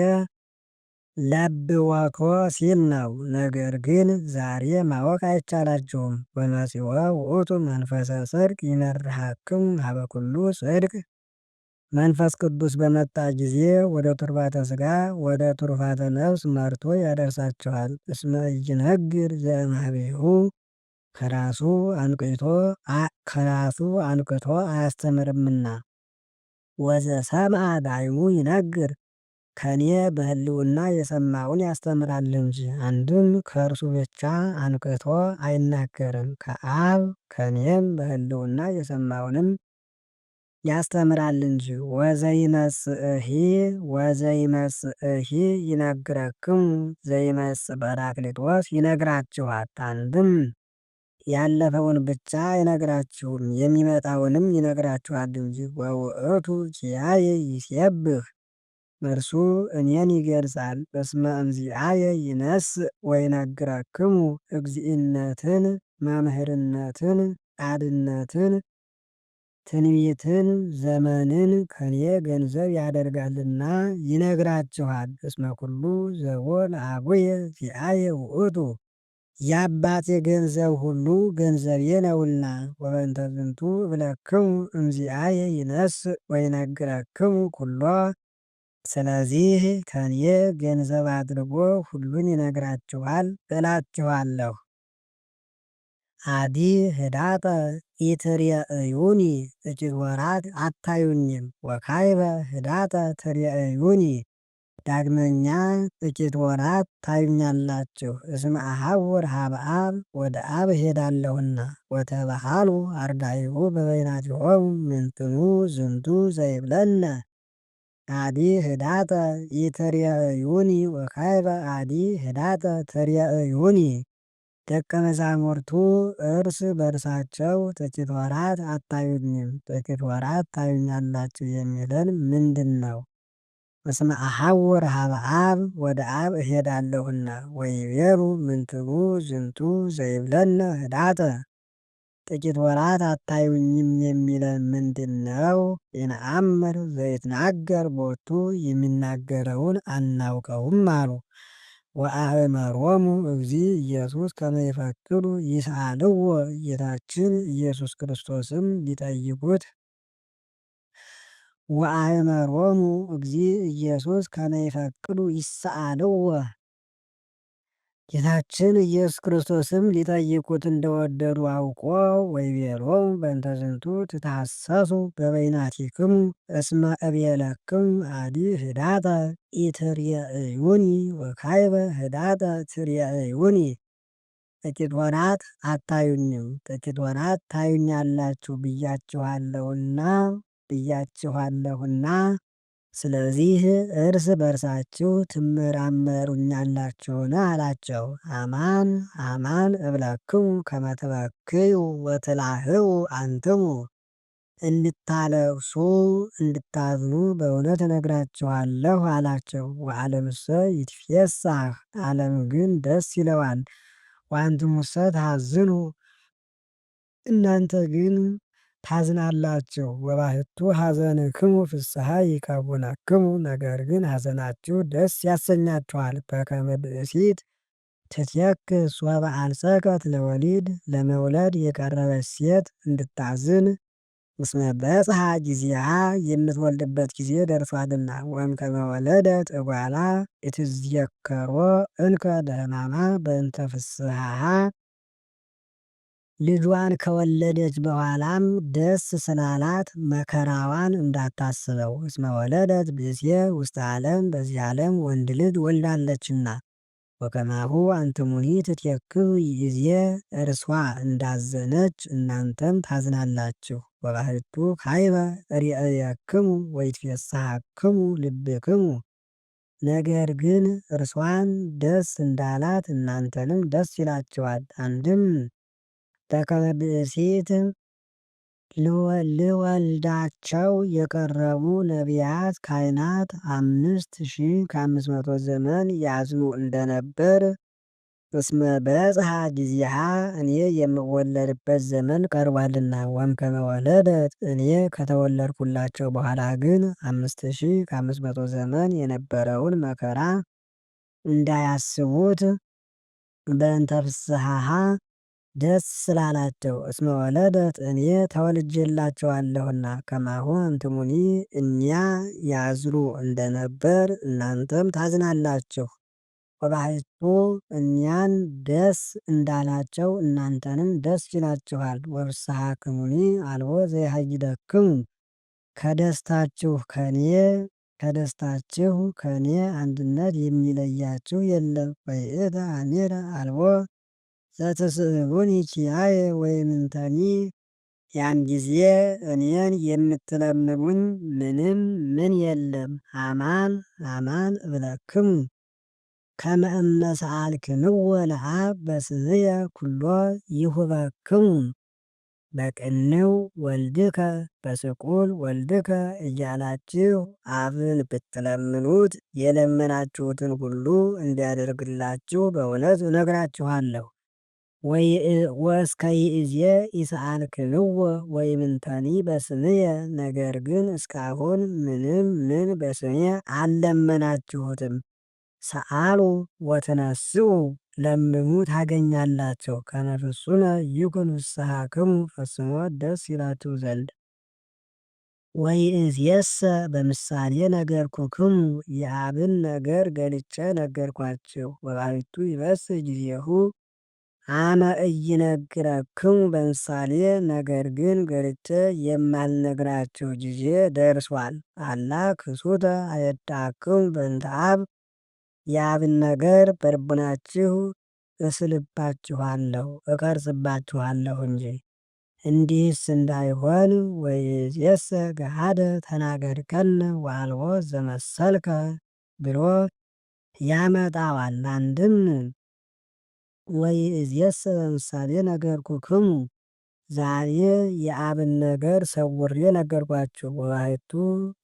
ለብወኮ ሲል ነው። ነገር ግን ዛሬ ማወቅ አይቻላችሁም። ወመሲሖ ውእቱ መንፈሰ ጽድቅ ይመርሐክሙ ሀበ ኩሉ ጽድቅ። መንፈስ ቅዱስ በመጣ ጊዜ ወደ ቱርፋተ ሥጋ ወደ ቱርፋተ ነፍስ መርቶ ያደርሳችኋል። እስመ ኢይነግር ዘእምኀቤሁ ከራሱ አንቅቶ አያስተምርምና። ወዘሰምዐ ዳይሙ ይነግር ከኔ በህልውና የሰማውን ያስተምራል እንጂ። አንድም ከእርሱ ብቻ አንቅቶ አይናገርም፣ ከአብ ከኔም በህልውና የሰማውንም ያስተምራል እንጂ። ወዘይመጽእሂ ይነግረክሙ ዘይመጽእ ጰራቅሊጦስ ይነግራችኋል። አንድም ያለፈውን ብቻ አይነግራችሁም የሚመጣውንም ይነግራችኋል እንጂ። ወውእቱ ኪያየ ይሴብሕ እርሱ እኔን ይገልጻል። በስመ እምዚአየ ይነስእ ወይነግረክሙ እግዚእነትን፣ መምህርነትን፣ ጻድነትን፣ ትንቢትን፣ ዘመንን ከኔ ገንዘብ ያደርጋልና ይነግራችኋል። እስመ ኩሉ ዘቦ ለአቡየ ዚአየ ውእቱ የአባቴ ገንዘብ ሁሉ ገንዘቤ ነውና። ወበእንተ ዝንቱ እብለክሙ እምዚአየ ይነስእ ወይነግረክሙ ኩሎ። ስለዚህ ከኔ ገንዘብ አድርጎ ሁሉን ይነግራችኋል እላችኋለሁ። አዲ ህዳጠ ኢትሬእዩኒ ጥቂት ወራት አታዩኝም። ወካዕበ ህዳጠ ትሬእዩኒ ዳግመኛ ጥቂት ወራት ታዩኛላችሁ። እስመ አሐውር ሀበ አብ ወደ አብ እሄዳለሁና። ወተባሃሉ አርዳኢሁ በበይናቲሆሙ ምንትኑ ዝንቱ ዘይብለነ አዲ ህዳጠ ኢትሬእዩኒ ወካዕበ አዲ ህዳጠ ትሬእዩኒ። ደቀ መዛሙርቱ እርስ በእርሳቸው ጥቂት ወራት አታዩኝም፣ ጥቂት ወራት ታዩኛላችሁ የሚለን ምንድን ነው? እስመ አሐውር ኀበ አብ ወደ አብ እሄዳለሁና። ወይቤሉ ምንትኑ ዝንቱ ዘይብለነ ህዳጠ። ጥቂት ወራት አታዩኝም የሚለን ምንድን ነው? ይንአምር ዘይትናገር ቦቱ የሚናገረውን አናውቀውም አሉ። ወአእመሮሙ እግዚእ ኢየሱስ ከመ ይፈቅዱ ይስአልዎ። ጌታችን ኢየሱስ ክርስቶስም ሊጠይቁት ወአእመሮሙ እግዚእ ኢየሱስ ከመ ይፈቅዱ ይስአልዎ። ጌታችን ኢየሱስ ክርስቶስም ሊጠይቁት እንደወደዱ አውቆ ወይቤሎሙ በእንተ ዝንቱ ትታሰሱ በበይናቲክሙ እስመ እቤለክሙ አዲ ህዳጠ ኢትሬእዩኒ ወካዕበ ህዳጠ ትሬእዩኒ። ጥቂት ወራት አታዩኝም፣ ጥቂት ወራት ታዩኛላችሁ ብያችኋለሁና ስለዚህ እርስ በርሳችሁ ትመራመሩኛላችሁን አላቸው። አማን አማን እብለክሙ ከመ ትበክዩ ወትላህው አንትሙ። እንድታለቅሱ እንድታዝኑ በእውነት እነግራችኋለሁ አላቸው። ወዓለምሰ ይትፌሳህ፣ ዓለም ግን ደስ ይለዋል። ወአንትሙሰ ታዝኑ፣ እናንተ ግን ታዝናላችሁ። ወባሕቱ ሐዘንክሙ ፍስሐ ይከውነክሙ፣ ነገር ግን ሐዘናችሁ ደስ ያሰኛችኋል። በከመ ብእሲት ትትየክዝ ሶበ አንሰከት ለወሊድ፣ ለመውለድ የቀረበች ሴት እንድታዝን እስመ በጽሐ ጊዜሃ፣ የምትወልድበት ጊዜ ደርሷልና። ወእምከመ ወለደት እጓላ ኢትዝየከሮ እንከ ለሕማማ በእንተ ፍስሐሃ፣ ልጇን ከወለደች በኋላም ደስ ስላላት መከራዋን እንዳታስበው። እስመ ወለደት ብእሴ ውስተ ዓለም፣ በዚህ ዓለም ወንድ ልጅ ወልዳለችና። ወከማሁ አንትሙኒ ትትየክዙ ይእዜ፣ እርሷ እንዳዘነች እናንተም ታዝናላችሁ። ወባሕቱ ካዕበ ርእየክሙ ወይትፌሳሐክሙ ልብክሙ፣ ነገር ግን እርሷን ደስ እንዳላት እናንተንም ደስ ይላችኋል። አንድም በከመ ብእሲት ልወልዳቸው የቀረቡ ነቢያት ካህናት 5500 ዘመን ያዝኑ እንደነበር እስመ በጽሐ ጊዜሃ፣ እኔ የምወለድበት ዘመን ቀርቧልና። ወእምከመ ወለደት፣ እኔ ከተወለድኩላቸው በኋላ ግን 5500 ዘመን የነበረውን መከራ እንዳያስቡት በእንተ ፍስሐሃ ደስ ስላላቸው። እስመ ወለደት፣ እኔ ተወልጄላቸዋለሁና። ከማሁ አንትሙኒ፣ እኛ ያዝኑ እንደነበር እናንተም ታዝናላችሁ። ወባሕቱ እኛን ደስ እንዳላቸው እናንተንም ደስ ይላችኋል። ወፍስሐክሙኒ አልቦ ዘይሃይደክሙ፣ ከደስታችሁ ከኔ አንድነት የሚለያችሁ የለም። ወይእተ አሜረ አልቦ ዘትስእሉኒ ኪያየ ወይምንተኒ፣ ያን ጊዜ እኔን የምትለምኑኝ ምንም ምን የለም። አማን አማን እብለክሙ ከመ እመ ሰአልክምዎ ለአብ በስምየ ኩሎ ይሁበክሙ። በቅንው ወልድከ በስቁል ወልድከ እያላችሁ አብን ብትለምኑት የለመናችሁትን ሁሉ እንዲያደርግላችሁ በእውነት እነግራችኋለሁ። ወእስከ ይእዜ ኢሰአልክምዎ ወይምንተኒ በስምየ፣ ነገር ግን እስካሁን ምንም ምን በስሜ አልለመናችሁትም። ሰአሉ ወትነስኡ፣ ለምኑ ታገኛላችሁ። ከመ ፍጹመ ይኩን ፍስሐክሙ፣ ፈጽሞ ደስ ይላችሁ ዘንድ። ወይእዜሰ በምሳሌ ነገርኩክሙ፣ የአብን ነገር ገልጬ ነገርኳችሁ። ወባሕቱ ይበጽሕ ጊዜሁ አመ ኢይነግረክሙ በምሳሌ፣ ነገር ግን ገልጬ የማልነግራችሁ ጊዜ ደርሷል። አላ ክሱተ አየዳክሙ በእንተ አብ፣ የአብን ነገር በልቡናችሁ እስልባችኋለሁ እቀርጽባችኋለሁ እንጂ። እንዲህስ እንዳይሆን ወይእዜሰ ገሃደ ተናገርከነ ወአልቦ ዘመሰልከ ብሎ ያመጣዋል። አንድም ወይእዜሰ በምሳሌ ነገርኩክሙ ዛሬ የአብን ነገር ሰውሬ ነገርኳችሁ። ወባሕቱ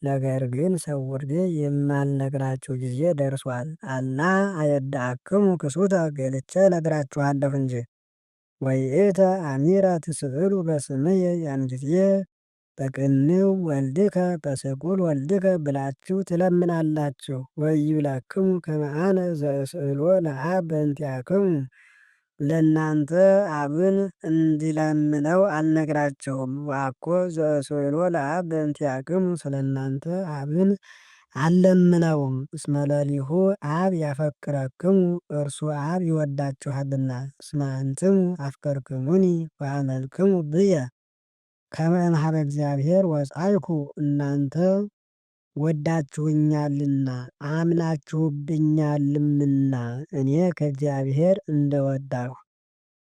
ነገር ግን ሰውሬ የማልነግራችሁ ጊዜ ደርሷል። አላ አየዳክሙ ክሱተ ገልጬ እነግራችኋለሁ እንጂ። ወይእተ አሚረ ትስእሉ በስምየ ያን ጊዜ በቅንው ወልድከ በስቁል ወልድከ ብላችሁ ትለምናላችሁ። ወይብለክሙ ከመ አነ ዘእስእሎ ለአብ በእንቲአክሙ ለእናንተ አብን እንዲለምነው አልነግራቸውም። ዋኮ ዘእስእሎ ለአብ በእንቲአክሙ ስለ እናንተ አብን አልለምነውም። እስመ ለሊሁ አብ ያፈቅረክሙ እርሱ አብ ይወዳችኋልና። እስመ አንትሙ አፍቀርክሙኒ ወአመንክሙ ብየ ከመ እምኀበ እግዚአብሔር ወጻእኩ እናንተ ወዳችሁኛልና አምናችሁብኛልምና እኔ ከእግዚአብሔር እንደወዳሁ።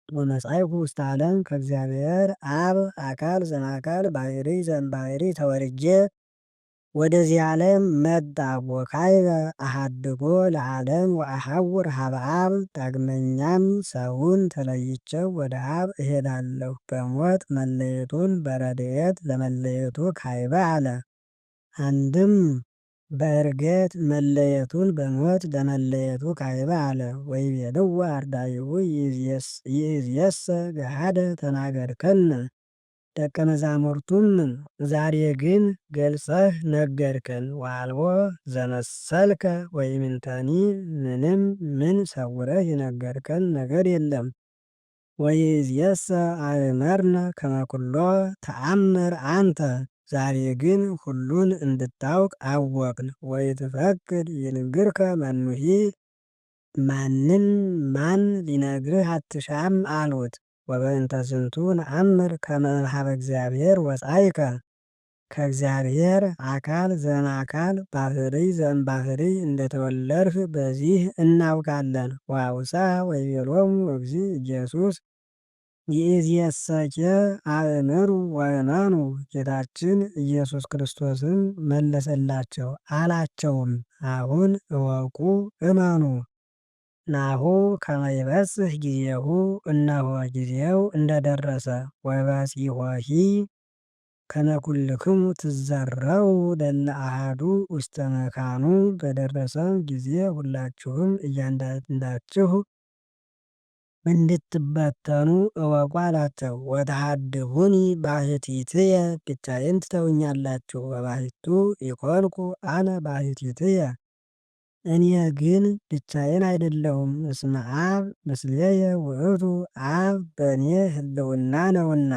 ወመጻእኩ ውስተ ዓለም ከእግዚአብሔር አብ አካል ዘእምአካል ባሕርይ ዘእምባሕርይ ተወልጄ ወደዚህ ዓለም መጣሁ። ወካዕበ አሐድጎ ለዓለም ወአሐውር ኀበ አብ ዳግመኛም ሰውን ተለይቼው ወደ አብ እሄዳለሁ። በሞት መለየቱን በረድኤት ለመለየቱ ካዕበ አለ። አንድም በዕርገት መለየቱን በሞት ለመለየቱ ካዕበ አለ። ወይቤልዎ አርዳኢሁ ይእዜሰ ገሃደ ተናገርከነ። ደቀ መዛሙርቱም ዛሬ ግን ገልጸህ ነገርከን። ወአልቦ ዘመሰልከ ወኢምንተኒ ምንም ምን ሰውረህ የነገርከን ነገር የለም። ወይእዜሰ አእመርነ ከመ ኩሎ ተአምር አንተ ዛሬ ግን ሁሉን እንድታውቅ አወቅን። ወኢትፈቅድ ይንግርከ መኑሂ ማንም ማን ሊነግርህ አትሻም አሉት። ወበእንተ ዝንቱ ነአምር ከመ እምኀበ እግዚአብሔር ወጻእከ ከእግዚአብሔር አካል ዘእምአካል ባሕርይ ዘእምባሕርይ እንደተወለድህ በዚህ እናውቃለን። ወአውሥአ ወይቤሎሙ እግዚእ ኢየሱስ ይእዜሰኬ አእምሩ ወእመኑ ጌታችን ኢየሱስ ክርስቶስም መለሰላቸው አላቸውም አሁን እወቁ እመኑ። ናሁ ከመ ይበጽሕ ጊዜሁ እነሆ ጊዜው እንደደረሰ። ወበጺሖሂ ከመ ኩልክሙ ትዘረው ለእለ አሐዱ ውስተ መካኑ በደረሰም ጊዜ ሁላችሁም እያንዳንዳችሁ እንድትበተኑ እወቁ አላቸው። ወተሐድጉኒ ባሕቲትየ ብቻዬን ትተውኛላችሁ። ወባሕቱ ኢኮንኩ አነ ባሕቲትየ እኔ ግን ብቻዬን አይደለሁም። እስመ አብ ምስሌየ ውእቱ አብ በእኔ ህልውና ነውና።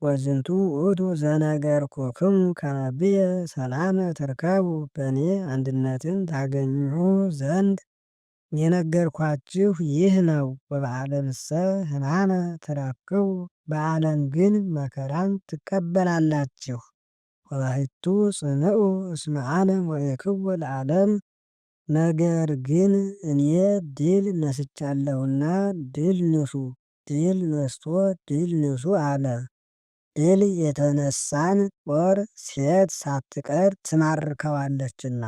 ወዝንቱ ውእቱ ዘነገርኩክሙ ከመ ብየ ሰላመ ትርከቡ በእኔ አንድነትን ታገኙ ዘንድ የነገርኳችሁ ይህ ነው። ወበዓለምሰ ሕማመ ትረክቡ በዓለም ግን መከራን ትቀበላላችሁ። ወባሕቱ ጽንዑ እስመ ዓለም ወኢክቡ ለዓለም ነገር ግን እኔ ድል ነስቻለሁና ድል ንሱ። ድል ነስቶ ድል ንሱ አለ። ድል የተነሳን ጦር ሴት ሳትቀር ትማርከዋለችና።